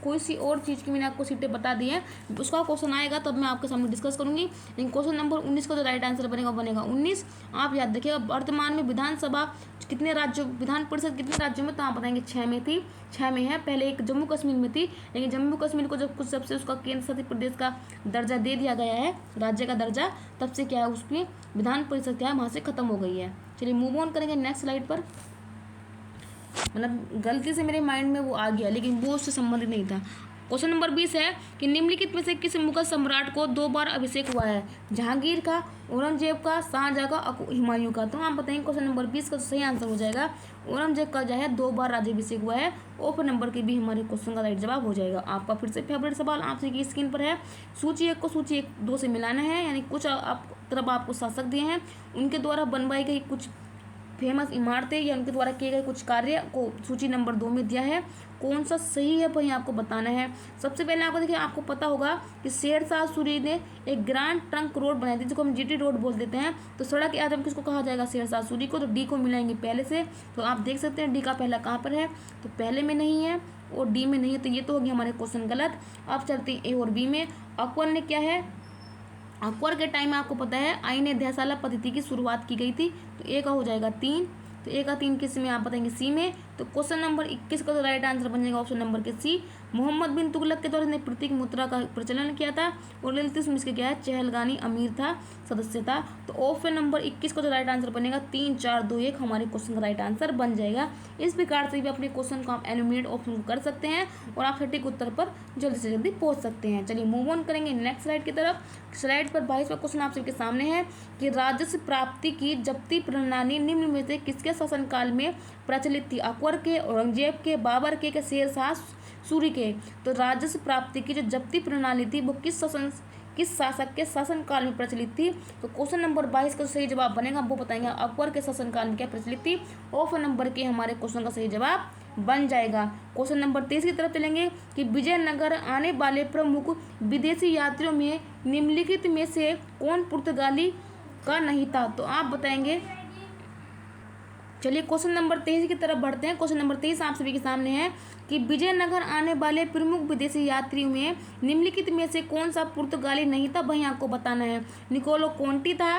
कोई सी और चीज़ की मैंने आपको सीटें बता दी है। उसका क्वेश्चन आएगा तब मैं आपके सामने डिस्कस करूंगी। लेकिन क्वेश्चन नंबर 19 का जो राइट आंसर बनेगा बनेगा 19। आप याद रखिएगा वर्तमान में विधानसभा कितने राज्यों, विधान परिषद कितने राज्यों में, तो आप बताएंगे 6 में थी, 6 में है। पहले एक जम्मू कश्मीर में थी, लेकिन जम्मू कश्मीर को जब कुछ सबसे उसका केंद्र शासित प्रदेश का दर्जा दे दिया गया है, राज्य का दर्जा, तब से क्या है उसकी विधान परिषद क्या है वहाँ से खत्म हो गई है। चलिए मूव ऑन करेंगे नेक्स्ट स्लाइड पर। मतलब गलती से मेरे माइंड में वो आ गया, लेकिन वो उससे संबंधित नहीं था। क्वेश्चन नंबर 20 है कि निम्नलिखित में से किस मुगल सम्राट को 2 बार अभिषेक हुआ है? जहांगीर का, औरंगजेब का, शाहजहां का, हुमायूं का? तो हम बताएंगे क्वेश्चन नंबर 20 का सही आंसर हो जाएगा औरंगजेब का जो है 2 बार राज्याभिषेक हुआ है। ऑप्शन नंबर के भी हमारे क्वेश्चन का राइट जवाब हो जाएगा। आपका फिर से फेवरेट सवाल आपसे की स्क्रीन पर है, सूची 1 को सूची 2 से मिलाना है। यानी कुछ तरफ आपको शासक दिए हैं, उनके द्वारा बनवाई गई कुछ फेमस इमारतें या उनके द्वारा किए गए कुछ कार्य को सूची नंबर 2 में दिया है। कौन सा सही है वही आपको बताना है। सबसे पहले आपको देखिए, आपको पता होगा कि शेरशाह सूरी ने एक ग्रांड ट्रंक रोड बनाई थी जिसको हम जीटी रोड बोल देते हैं। तो सड़क याद हम किसको कहा जाएगा? शेरशाह सूरी को। तो डी को मिलाएंगे पहले से। तो आप देख सकते हैं डी का पहला कहाँ पर है, तो पहले में नहीं है और डी में नहीं है, तो ये तो होगी हमारे क्वेश्चन गलत। अब चलते हैं ए और बी में। अकबर ने क्या है, अकबर के टाइम में आपको पता है आईन अध्यायशाला पद्धति की शुरुआत की गई थी। तो ए का हो जाएगा 3, तो ए का 3 किस में आप बताएंगे? सी में। तो क्वेश्चन नंबर 21 का तो राइट आंसर बन जाएगा ऑप्शन नंबर के सी। मोहम्मद बिन तुगलक के द्वारा ने प्रतीक मुद्रा का प्रचलन किया था और इल्तुतमिश में क्या है, चहलगानी अमीर था, सदस्य था। तो ऑप्शन नंबर 21 का जो राइट आंसर बनेगा 3, 4, 2, 1 हमारे क्वेश्चन का राइट आंसर बन जाएगा। इस प्रकार से भी अपने क्वेश्चन को आप एलिमिनेट ऑप्शन को कर सकते हैं और आप सटीक उत्तर पर जल्दी से जल्दी पहुंच सकते हैं। चलिए मूव ऑन करेंगे नेक्स्ट स्लाइड की तरफ। स्लाइड पर 22वां क्वेश्चन आप सबके सामने है कि राजस्व प्राप्ति की जब्ती प्रणाली निम्न में से किसके शासनकाल में प्रचलित थी? अकबर के, औरंगजेब के, बाबर के शेरशाह सूरी के? तो राजस्व प्राप्ति की जो जब्ती प्रणाली थी वो किस शासन किस शासक के शासनकाल में प्रचलित थी? तो क्वेश्चन नंबर 22 का सही जवाब बनेगा वो बताएंगे अकबर के शासनकाल में क्या प्रचलित थी। ऑप्शन नंबर के हमारे क्वेश्चन का सही जवाब बन जाएगा। क्वेश्चन नंबर 23 की तरफ चलेंगे कि विजयनगर आने वाले प्रमुख विदेशी यात्रियों में निम्नलिखित में से कौन पुर्तगाली का नहीं था? तो आप बताएंगे। चलिए क्वेश्चन नंबर 23 की तरफ बढ़ते हैं। क्वेश्चन नंबर 23 आप सभी के सामने है कि विजयनगर आने वाले प्रमुख विदेशी यात्रियों में निम्नलिखित में से कौन सा पुर्तगाली नहीं था? वहीं आपको बताना है। निकोलो कोंटी था,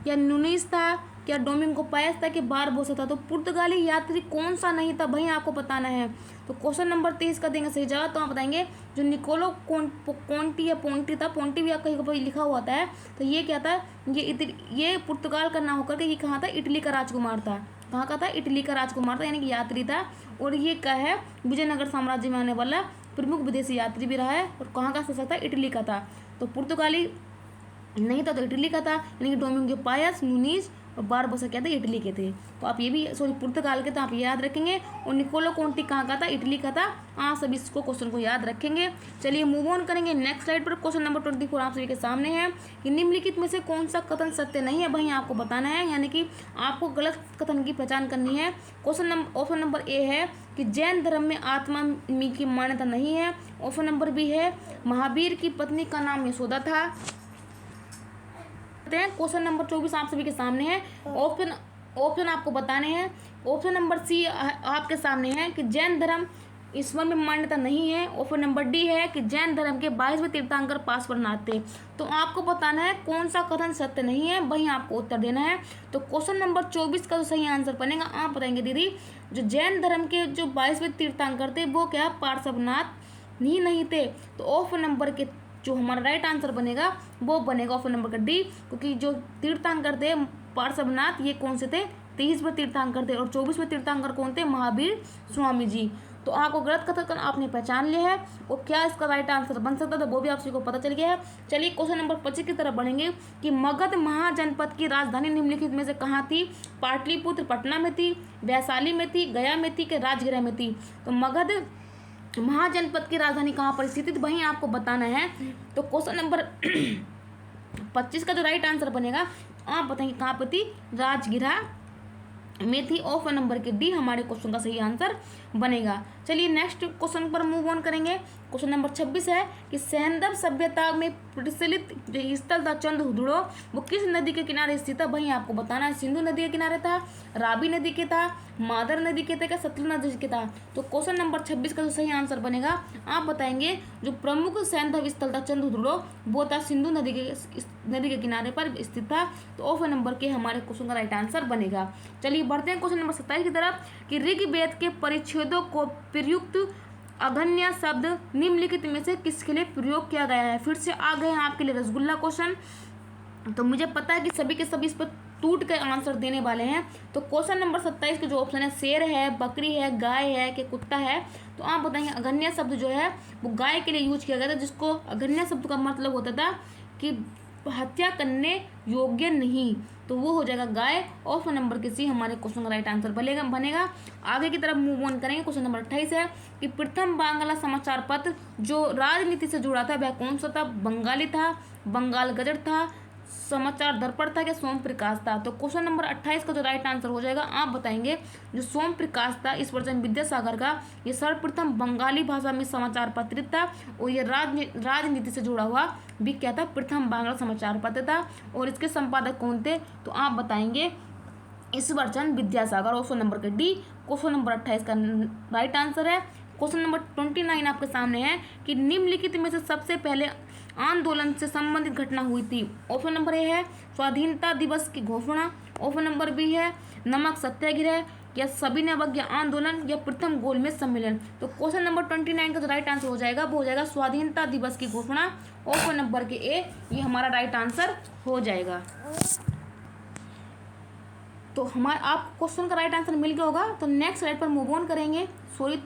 या नुनीस था, क्या डोमिंगो पायस था, कि बारबोसा था? तो पुर्तगाली यात्री कौन सा नहीं था वहीं आपको बताना है। तो क्वेश्चन नंबर 23 का देंगे सही जवाब। तो आप बताएंगे जो निकोलो कोंटी या पोंटी था, पोंटी भी कहीं कहीं लिखा हुआ था है, तो ये क्या था, ये पुर्तगाल का ना होकर के ये कहाँ था, इटली का राजकुमार था। कहाँ का था? इटली का राजकुमार था, यानी कि यात्री था। और ये क्या है, विजयनगर साम्राज्य में आने वाला प्रमुख विदेशी यात्री भी रहा है। और कहाँ का शासक था? इटली का था। तो पुर्तगाली नहीं था तो इटली का था, यानी कि डोमिंगो पायस, नुनीस और बारबोसा क्या थे, इटली के थे। तो आप ये भी सॉरी पुर्तगाल के, तो आप ये याद रखेंगे। और निकोलो कोंटी कहाँ का था? इटली का था। आप सभी इसको क्वेश्चन को याद रखेंगे। चलिए मूव ऑन करेंगे नेक्स्ट स्लाइड पर। क्वेश्चन नंबर 24 आप सभी के सामने है कि निम्नलिखित में से कौन सा कथन सत्य नहीं है, वहीं आपको बताना है, यानी कि आपको गलत कथन की पहचान करनी है। ऑप्शन नंबर ए है कि जैन धर्म में आत्मा की मान्यता नहीं है। ऑप्शन नंबर बी है महावीर की पत्नी का नाम यशोदा था। क्वेश्चन नंबर 24 आप सभी के सामने है। ऑप्शन आपको बताने हैं। ऑप्शन नंबर सी आपके सामने है कि जैन धर्म ईश्वर में मान्यता नहीं है। ऑप्शन नंबर डी है कि जैन धर्म के 22वें तीर्थंकर पार्श्वनाथ थे। तो आपको बताना है कौन सा कथन सत्य नहीं है, वहीं आपको उत्तर देना है। तो क्वेश्चन नंबर 24 का जो सही आंसर बनेगा आप बताएंगे दीदी, जो जैन धर्म के जो 22वें तीर्थंकर थे वो क्या पार्श्वनाथ ही नहीं थे। तो ऑप्शन नंबर के जो हमारा राइट आंसर बनेगा वो बनेगा ऑप्शन नंबर का डी, क्योंकि जो तीर्थंकर थे पार्श्वनाथ ये कौन से थे, 23वें तीर्थंकर थे। और 24वें तीर्थंकर कौन थे, महावीर स्वामी जी। तो आपको गलत कथन आपने पहचान लिया है और क्या इसका राइट आंसर बन सकता था वो भी आप सभी को पता चल गया है। चलिए क्वेश्चन नंबर 25 की तरफ बढ़ेंगे कि मगध महाजनपद की राजधानी निम्नलिखित में से कहाँ थी? पाटलिपुत्र पटना में थी, वैशाली में थी, गया में थी, कि राजगृह में थी? तो मगध महाजनपद की राजधानी कहाँ पर स्थित वहीं आपको बताना है। तो क्वेश्चन नंबर 25 का जो राइट आंसर बनेगा आप बताएंगे कहाँ पर थी, राजगृह में थी। ऑप्शन नंबर के डी हमारे क्वेश्चन का सही आंसर बनेगा। चलिए नेक्स्ट क्वेश्चन पर मूव ऑन करेंगे। क्वेश्चन नंबर 26 है कि सैंधव सभ्यता में प्रचलित जो स्थल था चंद्रहुदड़ो वो किस नदी के किनारे स्थित था वहीं आपको बताना है। सिंधु नदी के किनारे था, रावी नदी के था, मादर नदी के थे, क्या सतलुज नदी के था? तो क्वेश्चन नंबर 26 का जो सही आंसर बनेगा आप बताएंगे जो प्रमुख सैंधव स्थल था चंद्रहुदड़ो वो था सिंधु नदी के किनारे पर स्थित था। तो ऑप्शन नंबर के हमारे क्वेश्चन का राइट आंसर बनेगा। चलिए बढ़ते हैं क्वेश्चन नंबर 27 की तरफ कि ऋग्वेद के परिच्छेदों को प्रयुक्त अगन्य शब्द निम्नलिखित में से किसके लिए प्रयोग किया गया है? फिर से आ गए हैं आपके लिए रसगुल्ला क्वेश्चन। तो मुझे पता है कि सभी के सभी इस पर टूट कर आंसर देने वाले हैं। तो क्वेश्चन नंबर 27 के जो ऑप्शन है शेर है, बकरी है, गाय है, कि कुत्ता है? तो आप बताएंगे अगन्य शब्द जो है वो गाय के लिए यूज किया गया था, जिसको अगन्य शब्द का मतलब होता था कि हत्या करने योग्य नहीं। तो वो हो जाएगा गाय। ऑप्शन नंबर के सी हमारे क्वेश्चन का राइट आंसर बनेगा। आगे की तरफ मूव ऑन करेंगे। क्वेश्चन नंबर 28 है कि प्रथम बांग्ला समाचार पत्र जो राजनीति से जुड़ा था वह कौन सा था? बंगाली था, बंगाल गजट था, समाचार दर्पण था, क्या सोम प्रकाश था? तो क्वेश्चन नंबर 28 का जो राइट आंसर हो जाएगा आप बताएंगे जो सोम प्रकाश था इस वर्जन विद्यासागर का, ये सर्वप्रथम बंगाली भाषा में समाचार पत्र था और ये राजनीति से जुड़ा हुआ भी क्या था, प्रथम बांग्ला समाचार पत्र था। और इसके संपादक कौन थे? तो आप बताएंगे इस वर्जन विद्यासागर। ऑप्शन नंबर के डी क्वेश्चन नंबर 28 का राइट आंसर है। क्वेश्चन नंबर 29 आपके सामने है कि निम्नलिखित में से सबसे पहले आंदोलन से संबंधित घटना हुई थी। ऑप्शन नंबर ए है स्वाधीनता दिवस की घोषणा, ऑप्शन नंबर बी है नमक सत्याग्रह, या सविनय अवज्ञा आंदोलन, या प्रथम गोलमेज सम्मेलन। तो क्वेश्चन नंबर 29 का जो राइट आंसर हो जाएगा वो हो जाएगा स्वाधीनता दिवस की घोषणा। ऑप्शन नंबर के ए ये हमारा राइट आंसर हो जाएगा। तो हमारा आप क्वेश्चन का राइट आंसर मिल गया होगा। तो नेक्स्ट स्लाइड पर मूव ऑन करेंगे। सॉरी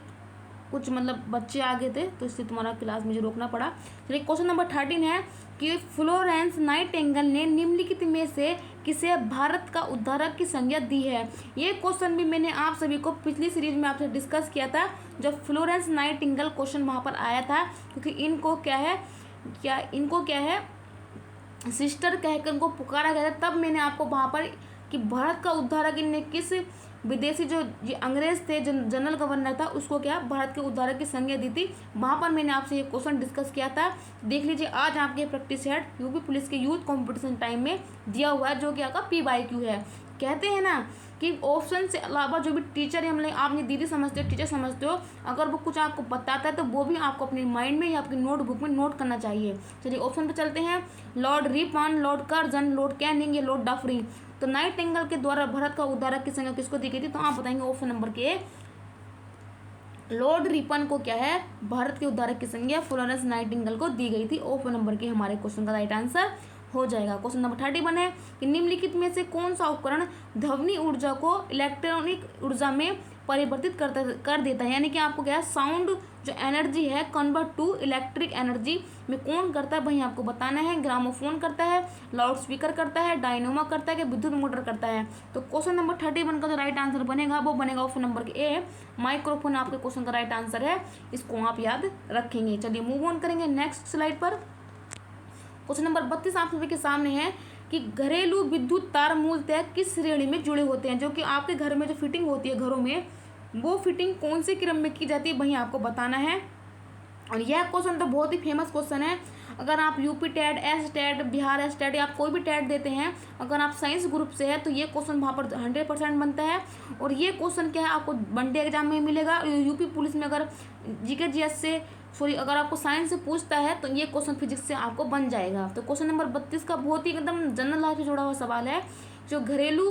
कुछ बच्चे आ गए थे तो इससे तुम्हारा क्लास मुझे रोकना पड़ा। चलिए क्वेश्चन नंबर 13 है कि फ्लोरेंस नाइटिंगेल ने निम्नलिखित में से किसे भारत का उद्धारक की संज्ञा दी है? ये क्वेश्चन भी मैंने आप सभी को पिछली सीरीज में आपसे डिस्कस किया था जब फ्लोरेंस नाइटिंगेल क्वेश्चन वहाँ पर आया था, क्योंकि इनको क्या है सिस्टर कहकर उनको पुकारा गया था। तब मैंने आपको वहाँ पर कि भारत का उद्धारक इनने किस विदेशी जो ये अंग्रेज थे, जनरल गवर्नर था, उसको क्या भारत के उद्धारक की संज्ञा दी थी। वहाँ पर मैंने आपसे ये क्वेश्चन डिस्कस किया था। देख लीजिए, आज आपके प्रैक्टिस सेट यूपी पुलिस के यूथ कंपटीशन टाइम में दिया हुआ है, जो कि आपका PYQ है। कहते हैं ना कि ऑप्शन से अलावा जो भी टीचर है, मतलब आपने दीदी समझते हो, टीचर समझते हो, अगर वो कुछ आपको बताता है तो वो भी आपको अपने माइंड में या आपकी नोटबुक में नोट करना चाहिए। चलिए ऑप्शन पे चलते हैं। Lord Ripon, Lord Curzon, Lord Canning या लॉर्ड डफरिन। तो नाइटिंगेल के द्वारा भारत का उद्धारक की संज्ञा किसको दी गई थी? तो आप बताएंगे ऑप्शन नंबर के लॉर्ड रिपन को क्या है, भारत के उद्धारक की संज्ञा फ्लोरेंस नाइटिंगेल को दी गई थी। ऑप्शन नंबर के हमारे क्वेश्चन का राइट आंसर हो जाएगा। क्वेश्चन नंबर 31 है कि निम्नलिखित में से कौन सा उपकरण ध्वनि ऊर्जा को इलेक्ट्रॉनिक ऊर्जा में परिवर्तित कर देता है, यानी कि आपको क्या है, साउंड जो एनर्जी है कन्वर्ट टू इलेक्ट्रिक एनर्जी में कौन करता है, वही आपको बताना है। ग्रामोफोन करता है, लाउड स्पीकर करता है, डायनोमा करता है, कि विद्युत मोटर करता है। तो क्वेश्चन नंबर 31 का जो राइट आंसर बनेगा वो बनेगा ऑप्शन नंबर के ए, माइक्रोफोन आपके क्वेश्चन का राइट आंसर है। इसको आप याद रखेंगे। चलिए मूव ऑन करेंगे नेक्स्ट स्लाइड पर। क्वेश्चन नंबर 32 आप सभी के सामने है कि घरेलू विद्युत तार मूलतः किस श्रेणी में जुड़े होते हैं, जो कि आपके घर में जो फिटिंग होती है घरों में, वो फिटिंग कौन से क्रम में की जाती है, वही आपको बताना है। और यह क्वेश्चन तो बहुत ही फेमस क्वेश्चन है। अगर आप UP TET, S TET, Bihar S TET या आप कोई भी टेट देते हैं, अगर आप साइंस ग्रुप से है तो ये क्वेश्चन वहाँ पर 100% बनता है। और ये क्वेश्चन क्या है, आपको वनडे एग्जाम में मिलेगा। यूपी पुलिस में अगर जीके जीएस से अगर आपको साइंस से पूछता है तो ये क्वेश्चन फिजिक्स से आपको बन जाएगा। तो क्वेश्चन नंबर 32 का बहुत ही एकदम जनरल लाइफ से जुड़ा हुआ सवाल है। जो घरेलू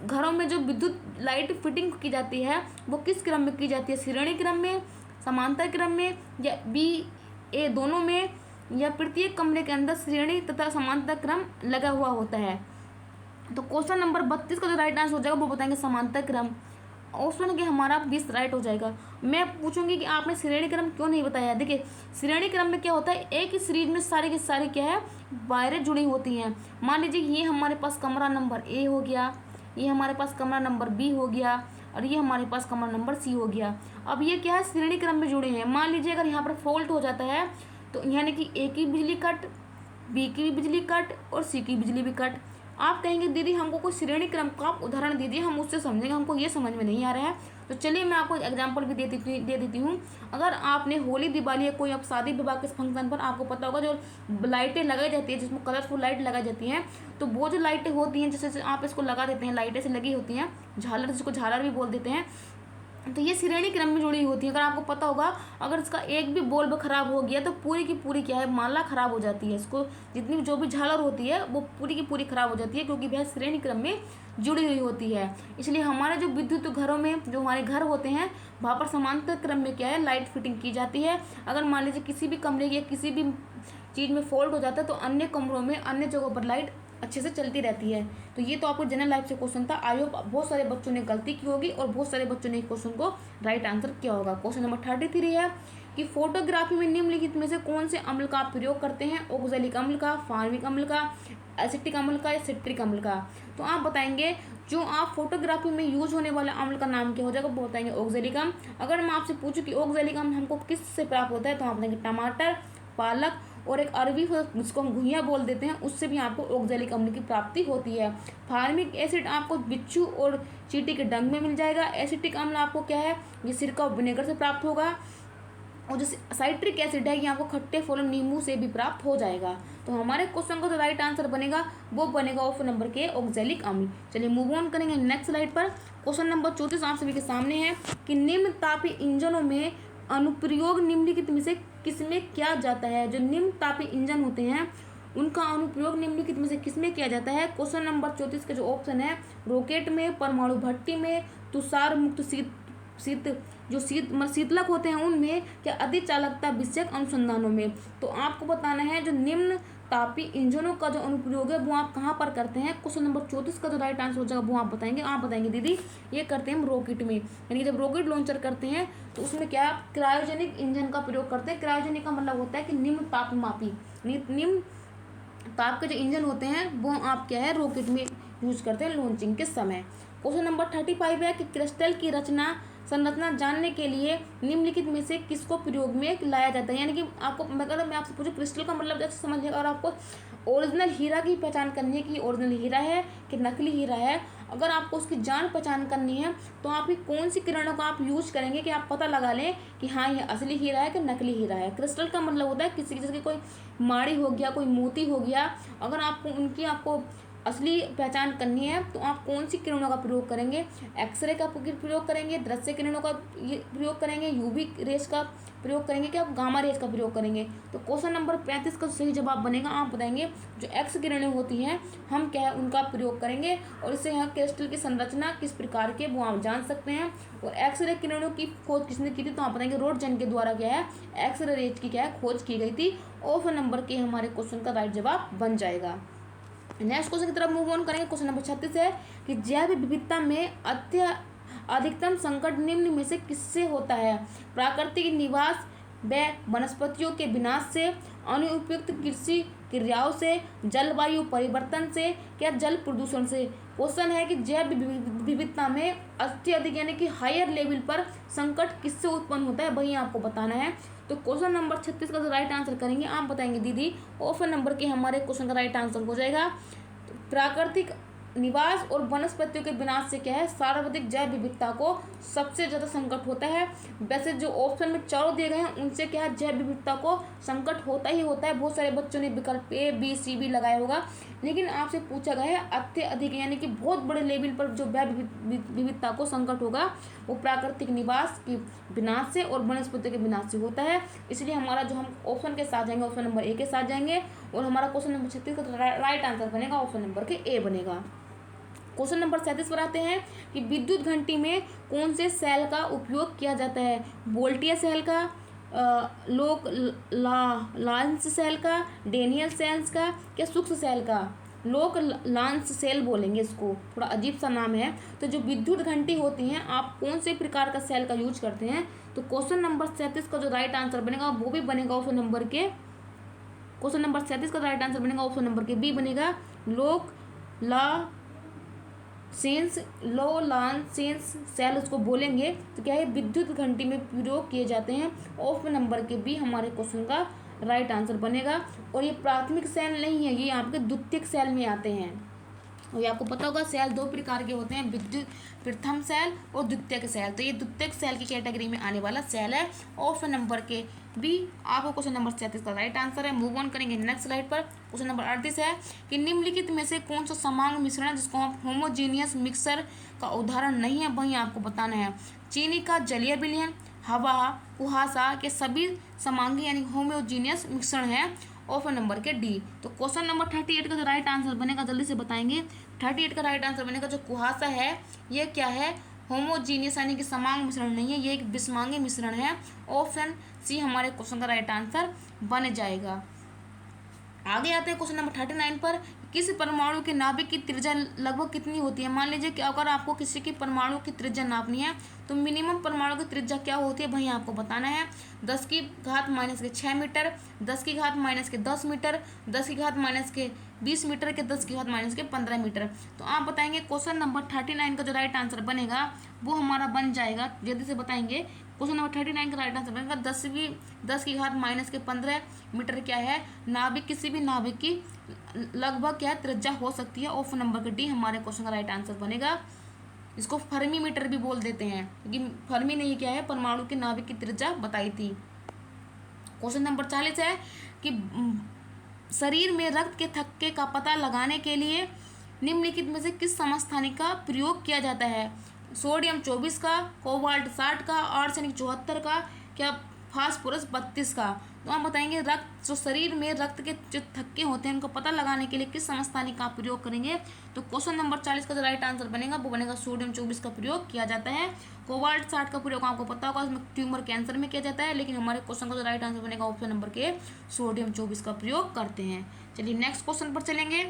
घरों में जो विद्युत लाइट फिटिंग की जाती है वो किस क्रम में की जाती है, श्रेणी क्रम में, समांतर क्रम में, या BA दोनों में, या प्रत्येक कमरे के अंदर श्रेणी तथा समांतर क्रम लगा हुआ होता है। तो क्वेश्चन नंबर 32 का जो राइट आंसर हो जाएगा वो बताएंगे समांतर क्रम। ऑप्शन के हमारा 20 राइट हो जाएगा। मैं पूछूंगी कि आपने श्रेणी क्रम क्यों नहीं बताया। देखिए श्रेणी क्रम में क्या होता है, एक ही सीरीज में सारी की सारी क्या है, वायरें जुड़ी होती हैं। मान लीजिए ये हमारे पास कमरा नंबर A हो गया, ये हमारे पास कमरा नंबर B हो गया, और ये हमारे पास कमरा नंबर C हो गया। अब ये क्या है, श्रेणी क्रम में जुड़े हैं। मान लीजिए अगर यहाँ पर फॉल्ट हो जाता है तो यानी कि A की बिजली कट, B की भी बिजली कट और C की बिजली भी कट। आप कहेंगे दीदी हमको कोई श्रेणी क्रम का आप उदाहरण दीजिए, हम उससे समझेंगे, हमको ये समझ में नहीं आ रहा है। तो चलिए मैं आपको एग्जांपल भी दे देती हूँ। अगर आपने होली, दिवाली या कोई आप शादी विवाह के फंक्शन पर आपको पता होगा जो लाइटें लगाई जाती है, जिसमें कलरफुल लाइट लगाई जाती हैं, तो वो जो लाइटें होती हैं जैसे आप इसको लगा देते हैं, लाइटें से लगी होती हैं, झालर, जिसको झालर भी बोल देते हैं, तो ये श्रेणी क्रम में जुड़ी होती है। अगर आपको पता होगा अगर इसका एक भी बल्ब खराब हो गया तो पूरी की पूरी क्या है, माला खराब हो जाती है। इसको जितनी जो भी झालर होती है वो पूरी की पूरी खराब हो जाती है, क्योंकि वह श्रेणी क्रम में जुड़ी हुई होती है। इसलिए हमारे जो विद्युत घरों में जो हमारे घर होते हैं वहाँ पर समांतर क्रम में क्या है, लाइट फिटिंग की जाती है। अगर मान लीजिए किसी भी कमरे या किसी भी चीज़ में फॉल्ट हो जाता है तो अन्य कमरों में, अन्य जगहों पर लाइट अच्छे से चलती रहती है। तो ये तो आपको जनरल लाइफ से क्वेश्चन था। आई होप बहुत सारे बच्चों ने गलती की होगी और बहुत सारे बच्चों ने क्वेश्चन को राइट आंसर किया होगा। क्वेश्चन नंबर 33 है कि फोटोग्राफी में निम्नलिखित में से कौन से अम्ल का प्रयोग करते हैं, ऑक्जेलिक अम्ल का, फार्मिक अम्ल का, एसिटिक अम्ल का, या सिट्रिक अम्ल का। तो आप बताएंगे जो आप फोटोग्राफी में यूज होने वाला अम्ल का नाम क्या हो जाएगा, वो बताएंगे ऑक्जेलिक अम्ल। अगर मैं आपसे पूछूं कि ऑक्जेलिक अम्ल हमको किस से प्राप्त होता है, तो आप बताएंगे टमाटर, पालक और एक अरबी जिसको हम घुइयाँ बोल देते हैं, उससे भी आपको ऑक्जेलिक अम्ल की प्राप्ति होती है। फार्मिक एसिड आपको बिच्छू और चींटी के डंग में मिल जाएगा। एसिटिक अम्ल आपको क्या है, ये सिरका और विनेगर से प्राप्त होगा। और जो साइट्रिक एसिड है ये आपको खट्टे फल नींबू से भी प्राप्त हो जाएगा। तो हमारे क्वेश्चन का जो राइट आंसर बनेगा वो बनेगा ऑप्शन नंबर के, ऑक्जेलिक अम्ल। चलिए मूव ऑन करेंगे नेक्स्ट स्लाइड पर। क्वेश्चन नंबर 34 आप सभी के सामने है कि निम्न तापी इंजनों में अनुप्रयोग निम्नलिखित में से किसमें किया जाता है। जो निम्न तापी इंजन होते हैं उनका अनुप्रयोग निम्नलिखित में से किसमें किया जाता है। क्वेश्चन नंबर 34 का जो ऑप्शन है, रॉकेट में, परमाणु भट्टी में, तुषार मुक्त शीतलक होते हैं उनमें, क्या अधिचालकता विषयक अनुसंधानों में। तो आपको बताना है जो निम्न तापी इंजनों का जो अनुप्रयोग है वो आप कहाँ पर करते हैं। क्वेश्चन नंबर 34 का जो राइट आंसर हो जाएगा वो आप बताएंगे। आप बताएंगे दीदी ये करते हैं हम रॉकेट में, यानी जब रॉकेट लॉन्चर करते हैं तो उसमें क्या क्रायोजेनिक इंजन का प्रयोग करते हैं। क्रायोजेनिक का मतलब होता है कि निम्न तापमापी, निम्न ताप के जो इंजन होते हैं वो आप क्या है रॉकेट में यूज करते हैं लॉन्चिंग के समय। क्वेश्चन नंबर 35 है कि क्रिस्टल की संरचना जानने के लिए निम्नलिखित में से किसको प्रयोग में लाया जाता है। यानी कि आपको अगर मैं आपसे पूछूं क्रिस्टल का मतलब जैसे समझ लिया, और आपको ओरिजिनल हीरा की पहचान करनी है कि ओरिजिनल हीरा है कि नकली हीरा है। अगर आपको उसकी जान पहचान करनी है तो आपकी कौन सी किरणों का आप यूज करेंगे कि आप पता लगा लें कि हाँ ये असली हीरा है कि नकली हीरा है। क्रिस्टल का मतलब होता है किसी जैसे कि कोई माड़ी हो गया, कोई मोती हो गया, अगर आपको असली पहचान करनी है तो आप कौन सी किरणों का प्रयोग करेंगे? एक्सरे का प्रयोग करेंगे, दृश्य किरणों का प्रयोग करेंगे, यूवी रेस का प्रयोग करेंगे कि आप गामा रेस का प्रयोग करेंगे? तो क्वेश्चन नंबर 35 का सही जवाब बनेगा, आप बताएंगे जो एक्स किरणें होती हैं हम क्या है उनका प्रयोग करेंगे। और इससे यहाँ क्रिस्टल की संरचना किस प्रकार के वो आप जान सकते हैं। और एक्सरे किरणों की खोज किसने की थी? तो आप बताएंगे रोटजन के द्वारा क्या है एक्सरे रेज की क्या है खोज की गई थी। ऑप्शन नंबर के हमारे क्वेश्चन का राइट जवाब बन जाएगा। नेक्स्ट क्वेश्चन की तरफ मूव ऑन करेंगे। क्वेश्चन नंबर 36 है कि जैव विविधता में अधिकतम संकट निम्न में से किससे होता है? प्राकृतिक निवास व वनस्पतियों के विनाश से, अनुपयुक्त कृषि क्रियाओं से, जलवायु परिवर्तन से, क्या जल प्रदूषण से? क्वेश्चन है कि जैव विविधता में अत्यधिक यानी कि हायर लेवल पर संकट किससे उत्पन्न होता है, वही आपको बताना है। तो क्वेश्चन नंबर 36 का जो राइट आंसर करेंगे आप बताएंगे दीदी ऑप्शन नंबर के हमारे क्वेश्चन का राइट आंसर हो जाएगा प्राकृतिक निवास और वनस्पतियों के विनाश से क्या है सार्वत्रिक जैव विविधता को सबसे ज्यादा संकट होता है। वैसे जो ऑप्शन में चारों दिए गए हैं उनसे क्या है जैव विविधता को संकट होता ही होता है। बहुत सारे बच्चों ने विकल्प ए बी सी भी लगाया होगा, लेकिन आपसे पूछा गया है अत्यधिक यानी कि बहुत बड़े लेवल पर जो जैव विविधता को संकट होगा वो प्राकृतिक निवास के विनाश से और वनस्पति के विनाश से होता है। इसलिए हमारा जो हम ऑप्शन के साथ जाएंगे ऑप्शन नंबर ए के साथ जाएंगे और हमारा क्वेश्चन नंबर 36 का राइट आंसर बनेगा ऑप्शन नंबर के ए बनेगा। क्वेश्चन नंबर 37 पर आते हैं कि विद्युत घंटी में कौन से सेल का उपयोग किया जाता है? वोल्टियर सेल का, लोक लांस सेल का, डेनियल सेल्स का, क्या सूक्ष्म सेल का? लोक लांस सेल बोलेंगे इसको, थोड़ा अजीब सा नाम है। तो जो विद्युत घंटी होती हैं आप कौन से प्रकार का सेल का यूज करते हैं? तो क्वेश्चन नंबर 37 का जो राइट आंसर बनेगा वो भी बनेगा ऑप्शन नंबर के क्वेश्चन नंबर 37 का राइट आंसर बनेगा ऑप्शन नंबर के बी बनेगा लोक ला सेंस लो लान सेंस सेल उसको बोलेंगे। तो क्या है विद्युत घंटी में प्रयोग किए जाते हैं। ऑप्शन नंबर के बी हमारे क्वेश्चन का राइट आंसर बनेगा। और ये प्राथमिक सेल नहीं है, ये आपके द्वितीयक सेल में आते हैं। और ये आपको पता होगा सेल दो प्रकार के होते हैं, विद्युत प्रथम सेल और द्वितीयक सेल। तो ये द्वितीयक सेल की कैटेगरी में आने वाला सेल है। ऑप्शन नंबर के बी आपको क्वेश्चन नंबर 37 का राइट आंसर है। मूव ऑन करेंगे नेक्स्ट स्लाइड पर। क्वेश्चन नंबर 38 है कि निम्नलिखित में से कौन सा समांग मिश्रण है जिसको हम होमोजीनियस मिक्सर का उदाहरण नहीं है वही आपको बताना है। चीनी का जलीय विलयन, हवा, कुहासा के सभी समांगी यानी होमोजीनियस मिश्रण है। ऑप्शन नंबर के डी। तो क्वेश्चन नंबर 38 का जो राइट आंसर बनेगा जल्दी से बताएंगे। 38 का राइट आंसर बनेगा जो कुहासा है ये क्या है होमोजीनियस यानी कि समांग मिश्रण नहीं है, ये एक विषमांगी मिश्रण है। ऑप्शन सी हमारे क्वेश्चन का राइट आंसर बन जाएगा। आगे आते हैं क्वेश्चन नंबर 39 पर। किस परमाणु के नाभिक की त्रिज्या लगभग कितनी होती है? मान लीजिए कि अगर आपको किसी की परमाणु की त्रिज्या नापनी है तो मिनिमम परमाणु की त्रिज्या क्या होती है वही आपको बताना है। 10 की घात माइनस के 6 मीटर, 10 की घात माइनस के 10 मीटर, 10 की घात माइनस के 20 मीटर के 10 की घात माइनस के 15 मीटर। तो आप बताएंगे क्वेश्चन नंबर 39 का जो राइट आंसर बनेगा वो हमारा बन जाएगा, जल्दी से बताएंगे। क्वेश्चन नंबर 39 का राइट आंसर बनेगा 10 की घात माइनस के 15 मीटर क्या है नाभिक, किसी भी नाभिक की लगभग क्या त्रिज्या हो सकती है। ऑप्शन नंबर के डी हमारे क्वेश्चन का राइट आंसर बनेगा। इसको फर्मी मीटर भी बोल देते हैं क्योंकि फर्मी ने ही क्या है परमाणु के नाभिक की त्रिज्या बताई थी। क्वेश्चन नंबर 40 है कि शरीर में रक्त के थक्के का पता लगाने के लिए निम्नलिखित में से किस समस्थानिक का प्रयोग किया जाता है? सोडियम 24 का, कोबाल्ट 60 का, आर्सेनिक 74 का, क्या फास्फोरस 32 का? तो आप बताएंगे रक्त जो शरीर में रक्त के जो थक्के होते हैं उनको पता लगाने के लिए किस समस्थानिक का प्रयोग करेंगे? तो क्वेश्चन नंबर 40 का जो राइट आंसर बनेगा वो बनेगा सोडियम 24 का प्रयोग किया जाता है। कोबाल्ट 60 का प्रयोग आपको पता होगा उसमें ट्यूमर कैंसर में किया जाता है, लेकिन हमारे क्वेश्चन का जो राइट आंसर बनेगा ऑप्शन नंबर के सोडियम 24 का प्रयोग करते हैं। चलिए नेक्स्ट क्वेश्चन पर चलेंगे।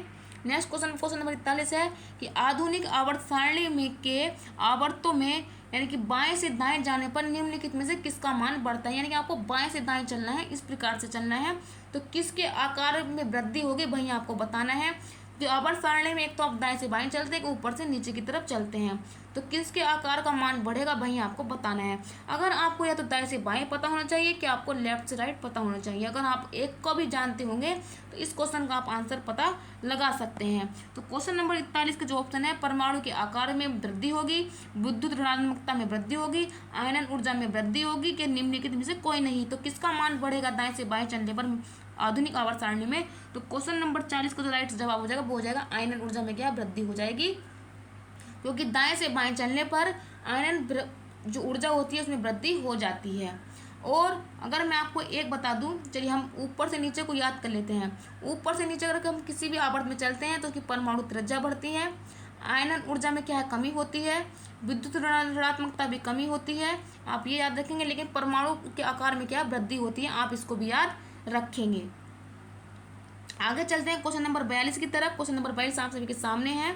नेक्स्ट क्वेश्चन नंबर 41 है कि आधुनिक आवर्त सारणी में के आवर्तों में यानी कि बाएं से दाएं जाने पर निम्नलिखित में से किसका मान बढ़ता है? यानी कि आपको बाएं से दाएं चलना है, इस प्रकार से चलना है तो किसके आकार में वृद्धि होगी वही आपको बताना है। जो आवर्त सारणी में एक तो आप दाएं से बाएं चलते हैं, ऊपर से नीचे की तरफ चलते हैं, तो किसके आकार का मान बढ़ेगा वही आपको बताना है। अगर आपको या तो दाएं से बाएं पता होना चाहिए कि आपको लेफ्ट से राइट पता होना चाहिए। अगर आप एक को भी जानते होंगे तो इस क्वेश्चन का आप आंसर पता लगा सकते हैं। तो क्वेश्चन नंबर 41 का जो ऑप्शन है, परमाणु के आकार में वृद्धि होगी, विद्युत ऋणात्मकता में वृद्धि होगी, आयनन ऊर्जा में वृद्धि होगी कि निम्नलिखित में से कोई नहीं। तो किसका मान बढ़ेगा दाएं से बाएं चलने पर आधुनिक आवर्त सारणी में? तो क्वेश्चन नंबर 40 का जो राइट जवाब हो जाएगा वो हो जाएगा आयनन ऊर्जा में क्या वृद्धि हो जाएगी, क्योंकि दाएं से बाएं चलने पर आयनन जो ऊर्जा होती है उसमें वृद्धि हो जाती है। और अगर मैं आपको एक बता दूं, चलिए हम ऊपर से नीचे को याद कर लेते हैं। ऊपर से नीचे अगर हम किसी भी आवर्त में चलते हैं तो उसकी परमाणु त्रिज्या बढ़ती है, आयनन ऊर्जा में क्या है कमी होती है, विद्युत ऋणात्मकता भी कमी होती है, आप ये याद रखेंगे। लेकिन परमाणु के आकार में क्या वृद्धि होती है, आप इसको भी याद रखेंगे। आगे चलते हैं क्वेश्चन नंबर 42 की तरफ। क्वेश्चन नंबर 42 आप सभी के सामने है।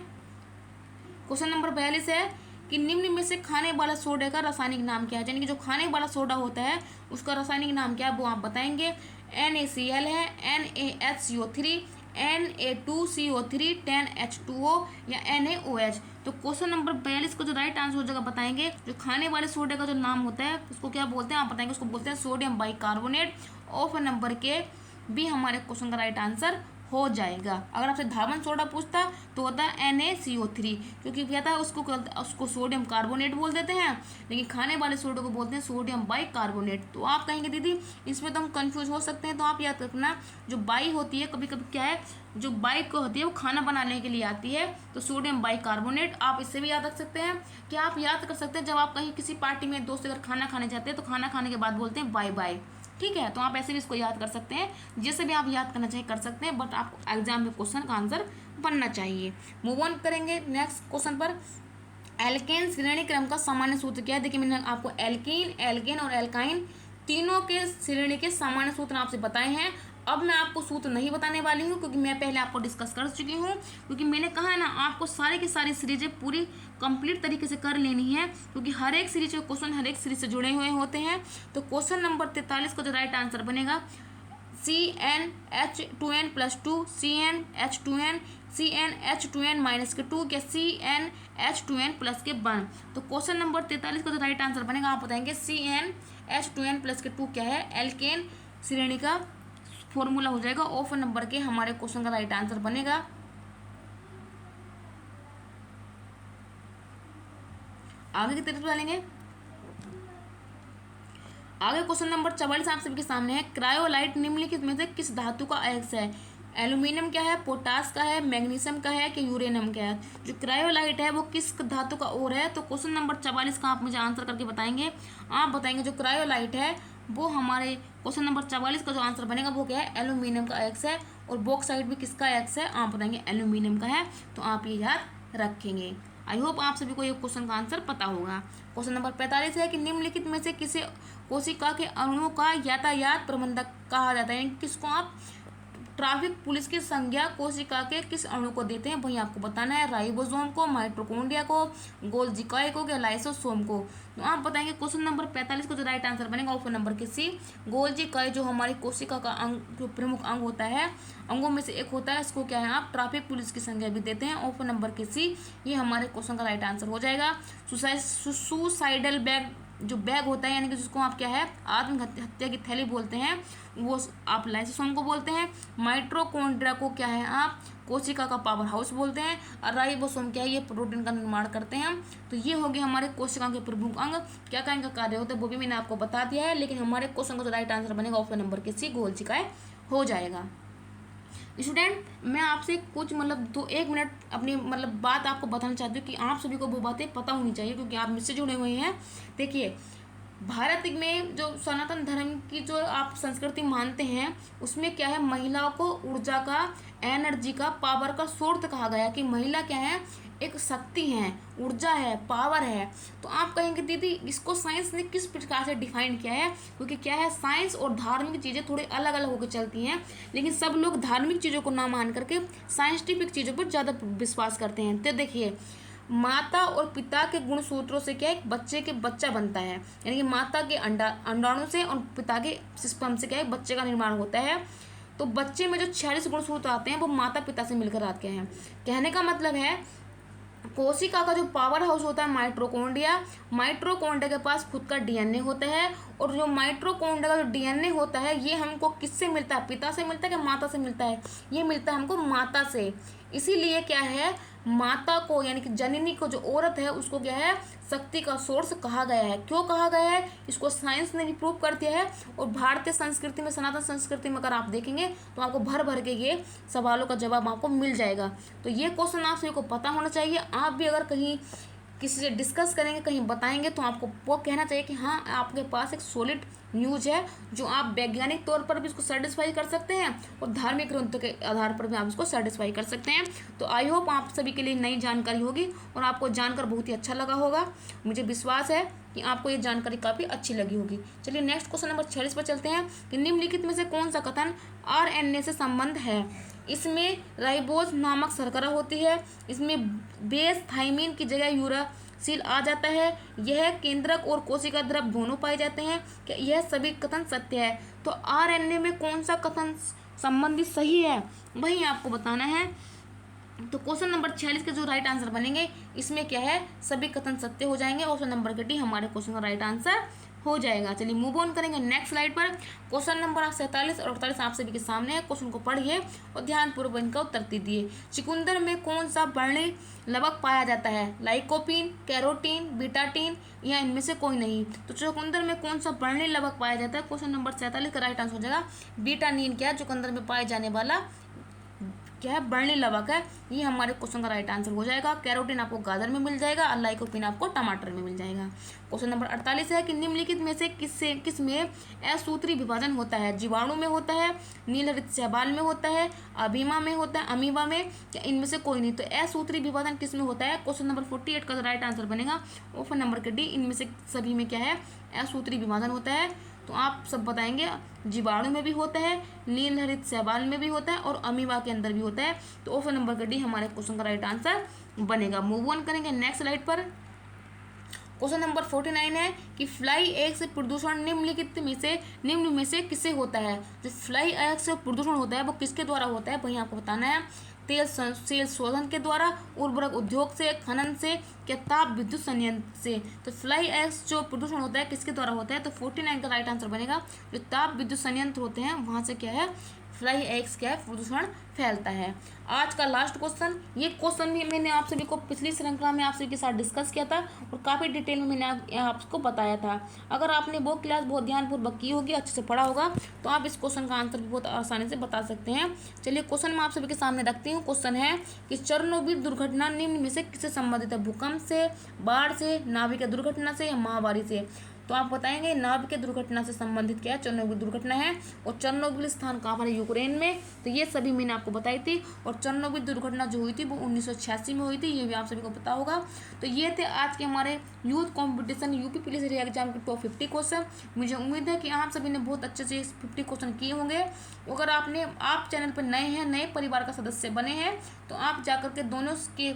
क्वेश्चन नंबर 42 है कि निम्न में से खाने वाला सोडा का रासायनिक नाम क्या है, यानी कि जो खाने वाला सोडा होता है उसका रासायनिक नाम क्या है वो आप बताएंगे। NaCl है, NaHCO3, Na2CO3, 10H2O या NaOH। तो क्वेश्चन नंबर 42 का जो राइट आंसर हो जाएगा बताएंगे। जो खाने वाले सोडे का जो नाम होता है उसको क्या बोलते हैं आप बताएंगे। उसको बोलते हैं सोडियम बाइकार्बोनेट। ऑप्शन नंबर के भी हमारे क्वेश्चन का राइट आंसर हो जाएगा। अगर आपसे धावन सोडा पूछता तो होता है NaCO3, क्योंकि क्या था उसको सोडियम कार्बोनेट बोल देते हैं, लेकिन खाने वाले सोडे को बोलते हैं सोडियम बाइकार्बोनेट। तो आप कहेंगे दीदी इसमें तो हम कंफ्यूज हो सकते हैं, तो आप याद रखना जो बाई होती है कभी कभी क्या है, जो बाई को होती है वो खाना बनाने के लिए आती है, तो सोडियम बाइकार्बोनेट। आप इससे भी याद रख सकते हैं कि आप याद कर सकते हैं जब आप कहीं किसी पार्टी में दोस्त अगर खाना खाने जाते हैं तो खाना खाने के बाद बोलते हैं बाय बाय, ठीक है। तो आप ऐसे भी इसको याद कर सकते हैं, जैसे भी आप याद करना चाहिए कर सकते हैं, बट आपको एग्जाम में क्वेश्चन का आंसर बनना चाहिए। मूव ऑन करेंगे नेक्स्ट क्वेश्चन पर। एल्केन श्रेणी क्रम का सामान्य सूत्र क्या है? देखिए मैंने आपको एल्कीन, एल्केन और एल्काइन तीनों के श्रेणी के सामान्य सूत्र आपसे बताए हैं। अब मैं आपको सूत्र नहीं बताने वाली हूँ क्योंकि मैं पहले आपको डिस्कस कर चुकी हूँ, क्योंकि मैंने कहा है ना आपको सारी की सारी सीरीजें पूरी कंप्लीट तरीके से कर लेनी है, क्योंकि हर एक सीरीज के क्वेश्चन हर एक सीरीज से जुड़े हुए होते हैं। तो क्वेश्चन नंबर 43 का जो राइट आंसर बनेगा CnH2n+2, CnH2n, CnH2n-2 या CnH2n+1। तो क्वेश्चन नंबर 43 का जो राइट आंसर बनेगा आप बताएंगे CnH2n+2 क्या है, एल्केन श्रेणी का फॉर्मूला हो जाएगा। ऑप्शन नंबर के हमारे क्वेश्चन का राइट आंसर बनेगा। आगे की तरफ चलेंगे। आगे क्वेश्चन नंबर 44 आप सभी के सामने है। क्रायोलाइट निम्नलिखित में से किस धातु का अयस्क है? एल्यूमिनियम का है, पोटास का है, मैग्नीशियम का है कि यूरेनियम का है? जो क्रायोलाइट है वो किस धातु का ओर है? तो क्वेश्चन नंबर 44 का आप मुझे आंसर करके बताएंगे। आप बताएंगे जो क्रायोलाइट है वो हमारे क्वेश्चन नंबर 44 का जो आंसर बनेगा वो क्या है, एल्यूमिनियम का अयस्क है। और बॉक्साइट भी किसका अयस्क है? आप बताएंगे एल्यूमिनियम का है। तो आप ये याद रखेंगे। आई होप आप सभी को ये क्वेश्चन का आंसर पता होगा। क्वेश्चन नंबर 45 है कि निम्नलिखित में से किसे कोशिका के अणुओं का यातायात प्रबंधक कहा जाता है? किसको आप ट्रैफिक पुलिस की संज्ञा कोशिका के किस अणु को देते हैं वही आपको बताना है। राइबोसोम को, माइटोकॉन्ड्रिया को, गोल्जी कॉय को या लाइसोसोम को? तो आप बताएंगे क्वेश्चन नंबर 45 को जो राइट आंसर बनेगा ऑप्शन नंबर के सी, गोल्जी कॉय जो हमारी कोशिका का अंग जो प्रमुख अंग होता है, अंगों में से एक होता है, इसको क्या है आप ट्रैफिक पुलिस की संज्ञा भी देते हैं। ऑप्शन नंबर के सी ये हमारे क्वेश्चन का राइट आंसर हो जाएगा। सुसाइडल बैग जो बैग होता है यानी कि जिसको आप क्या है आत्महत्या की थैली बोलते हैं, वो आप लाइसोसोम को बोलते हैं। माइटोकॉन्ड्रिया को क्या है आप कोशिका का पावर हाउस बोलते हैं। और राइबोसोम क्या है ये प्रोटीन का निर्माण करते हैं। तो ये हो गए हमारे कोशिका के प्रमुख अंग। क्या क्या इनका कार्य होता है वो भी मैंने आपको बता दिया है, लेकिन हमारे क्वेश्चन का जो राइट आंसर बनेगा ऑप्शन नंबर के सी, गोल्जी हो जाएगा। स्टूडेंट मैं आपसे कुछ मतलब 1 मिनट अपनी बात आपको बताना चाहती हूँ कि आप सभी को वो बातें पता होनी चाहिए क्योंकि आप मुझसे जुड़े हुए हैं। देखिए भारत में जो सनातन धर्म की जो आप संस्कृति मानते हैं उसमें क्या है, महिलाओं को ऊर्जा का, एनर्जी का, पावर का स्रोत कहा गया कि महिला क्या है एक शक्ति है, ऊर्जा है, पावर है। तो आप कहेंगे दीदी इसको साइंस ने किस प्रकार से डिफाइन किया है? क्योंकि क्या है साइंस और धार्मिक चीज़ें थोड़ी अलग अलग होकर चलती हैं, लेकिन सब लोग धार्मिक चीज़ों को ना मान करके साइंटिफिक चीज़ों पर ज़्यादा विश्वास करते हैं। तो देखिए माता और पिता के गुणसूत्रों से क्या एक बच्चे के बच्चा बनता है, यानी कि माता के अंडाणु से और पिता के स्पर्म से क्या है बच्चे का निर्माण होता है। तो बच्चे में जो 46 गुणसूत्र आते हैं वो माता पिता से मिलकर आते हैं। कहने का मतलब है कोशिका का जो पावर हाउस होता है माइटोकॉन्ड्रिया, माइटोकॉन्ड्रिया के पास खुद का डीएनए होता है, और जो माइटोकॉन्ड्रिया का जो डीएनए होता है ये हमको किससे मिलता है, पिता से मिलता है कि माता से मिलता है, ये मिलता है हमको माता से। इसीलिए क्या है, माता को यानी कि जननी को जो औरत है उसको क्या है, शक्ति का सोर्स कहा गया है। क्यों कहा गया है, इसको साइंस ने भी प्रूव कर दिया है। और भारतीय संस्कृति में, सनातन संस्कृति में अगर आप देखेंगे तो आपको भर भर के ये सवालों का जवाब आपको मिल जाएगा। तो ये क्वेश्चन आप सभी को पता होना चाहिए। आप भी अगर कहीं किसी से डिस्कस करेंगे, कहीं बताएंगे, तो आपको वो कहना चाहिए कि हाँ आपके पास एक सॉलिड न्यूज है जो आप वैज्ञानिक तौर पर भी इसको सेटिस्फाई कर सकते हैं और धार्मिक ग्रंथों के आधार पर भी आप इसको सेटिस्फाई कर सकते हैं। तो आई होप आप सभी के लिए नई जानकारी होगी और आपको जानकर बहुत ही अच्छा लगा होगा। मुझे विश्वास है कि आपको ये जानकारी काफ़ी अच्छी लगी होगी। चलिए नेक्स्ट क्वेश्चन नंबर 46 पर चलते हैं कि निम्नलिखित में से कौन सा कथन आरएनए से संबंध है। इसमें राइबोज नामक शर्करा होती है, इसमें बेस थाइमिन की जगह यूरासिल आ जाता है, यह केंद्रक और कोशिका द्रव दोनों पाए जाते हैं। कि यह सभी कथन सत्य है। तो आरएनए में कौन सा कथन संबंधित सही है वही आपको बताना है। तो क्वेश्चन नंबर 46 के जो राइट आंसर बनेंगे इसमें क्या है, सभी कथन सत्य हो जाएंगे। ऑप्शन नंबर के डी हमारे क्वेश्चन का राइट आंसर हो जाएगा। चलिए मूव ऑन करेंगे नेक्स्ट स्लाइड पर। क्वेश्चन नंबर 47 और 48 आप सभी के सामने है। क्वेश्चन को पढ़िए और ध्यानपूर्वक इनका उत्तर दीजिए। चुकंदर में कौन सा वर्णीय लवक पाया जाता है, लाइकोपीन, कैरोटीन, बीटाटीन या इनमें से कोई नहीं। तो चुकंदर में कौन सा वर्णीय लवक पाया जाता है, क्वेश्चन नंबर 47 का राइट आंसर हो जाएगा बीटानीन। क्या है, चुकंदर में पाए जाने वाला क्या है, वर्णीय लवक है। ये हमारे क्वेश्चन का राइट आंसर हो जाएगा। कैरोटीन आपको गाजर में मिल जाएगा और लाइकोपीन आपको टमाटर में मिल जाएगा। क्वेश्चन नंबर 48 है कि निम्नलिखित में से किस में असूत्री विभाजन होता है। जीवाणु में होता है, नीलहरित शैवाल में होता है, अमीबा में होता है, अमीबा में, या इनमें से कोई नहीं। तो असूत्री विभाजन किस में होता है, क्वेश्चन नंबर 48 का राइट आंसर बनेगा ऑप्शन नंबर के डी। इनमें से सभी में क्या है, असूत्री विभाजन होता है। तो आप सब बताएंगे जीवाणु में भी होता है, नीलहरित शैवाल में भी होता है और अमीबा के अंदर भी होता है। तो ऑप्शन नंबर का डी हमारे क्वेश्चन का राइट आंसर बनेगा। मूव ऑन करेंगे नेक्स्ट स्लाइड पर। क्वेश्चन नंबर 49 है कि फ्लाई एग से प्रदूषण निम्न में से किसे होता है। जो फ्लाई एग से प्रदूषण होता है वो किसके द्वारा होता है वही आपको बताना है। तेल शोधन के द्वारा, उर्वरक उद्योग से, खनन से, क्या ताप विद्युत संयंत्र से। तो फ्लाई एश जो प्रदूषण होता है किसके द्वारा होता है, तो 49 का राइट आंसर बनेगा जो ताप विद्युत संयंत्र होते हैं वहाँ से क्या है, फ्लाई एग्स क्या है, प्रदूषण फैलता है। आज का लास्ट क्वेश्चन, ये क्वेश्चन भी मैंने आप सभी को पिछली श्रृंखला में आप सभी के साथ डिस्कस किया था और काफ़ी डिटेल में मैंने आपको बताया था। अगर आपने वो क्लास बहुत ध्यानपूर्वक की होगी, अच्छे से पढ़ा होगा, तो आप इस क्वेश्चन का आंसर भी बहुत आसानी से बता सकते हैं। चलिए क्वेश्चन मैं आप सभी के सामने रखती हूँ। क्वेश्चन है कि चेरनोबिल दुर्घटना निम्न में से किससे संबंधित है। भूकंप से, बाढ़ से, नाभिक दुर्घटना से या महामारी से। तो आप बताएंगे नाभिक दुर्घटना से संबंधित क्या है, चेरनोबिल दुर्घटना है। और चेरनोबिल स्थान कहाँ पर है, यूक्रेन में। तो ये सभी मैंने आपको बताई थी। और चेरनोबिल दुर्घटना जो हुई थी वो 1986 में हुई थी, ये भी आप सभी को पता होगा। तो ये थे आज के हमारे youth competition UP police exam के टॉप 50 क्वेश्चन। मुझे उम्मीद है कि आप सभी ने बहुत अच्छे से 50 क्वेश्चन किए होंगे। अगर आप चैनल पर नए हैं, नए परिवार का सदस्य बने हैं, तो आप जाकर के दोनों के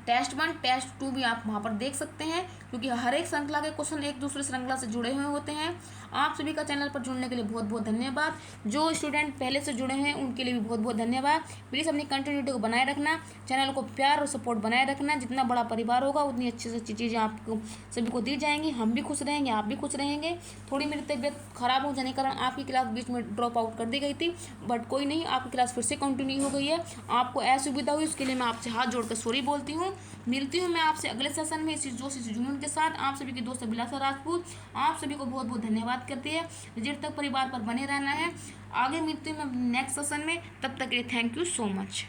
टेस्ट 1 टेस्ट 2 भी आप वहाँ पर देख सकते हैं, क्योंकि हर एक श्रृंखला के क्वेश्चन एक दूसरे श्रृंखला से जुड़े हुए होते हैं। आप सभी का चैनल पर जुड़ने के लिए बहुत बहुत धन्यवाद। जो स्टूडेंट पहले से जुड़े हैं उनके लिए भी बहुत बहुत धन्यवाद। प्लीज़ अपनी कंटिन्यूटी को बनाए रखना, चैनल को प्यार और सपोर्ट बनाए रखना। जितना बड़ा परिवार होगा उतनी अच्छी से अच्छी चीज़ें आपको सभी को दी जाएंगी। हम भी खुश रहेंगे, आप भी खुश रहेंगे। थोड़ी मेरी तबीयत खराब हो जाने के कारण आपकी क्लास बीच में ड्रॉप आउट कर दी गई थी, बट कोई नहीं, आपकी क्लास फिर से कंटिन्यू हो गई है। आपको असुविधा हुई उसके लिए मैं आपसे हाथ जोड़कर सॉरी बोलती हूँ। मिलती हूँ मैं आपसे अगले सेशन में इसी जोश इसी जुनून के साथ। आप सभी की दोस्त अभिलाषा राजपूत आप सभी को बहुत बहुत धन्यवाद करती है। रिजल्ट तक परिवार पर बने रहना है। आगे मिलती हूँ मैं नेक्स्ट सेशन में, तब तक के लिए थैंक यू सो मच।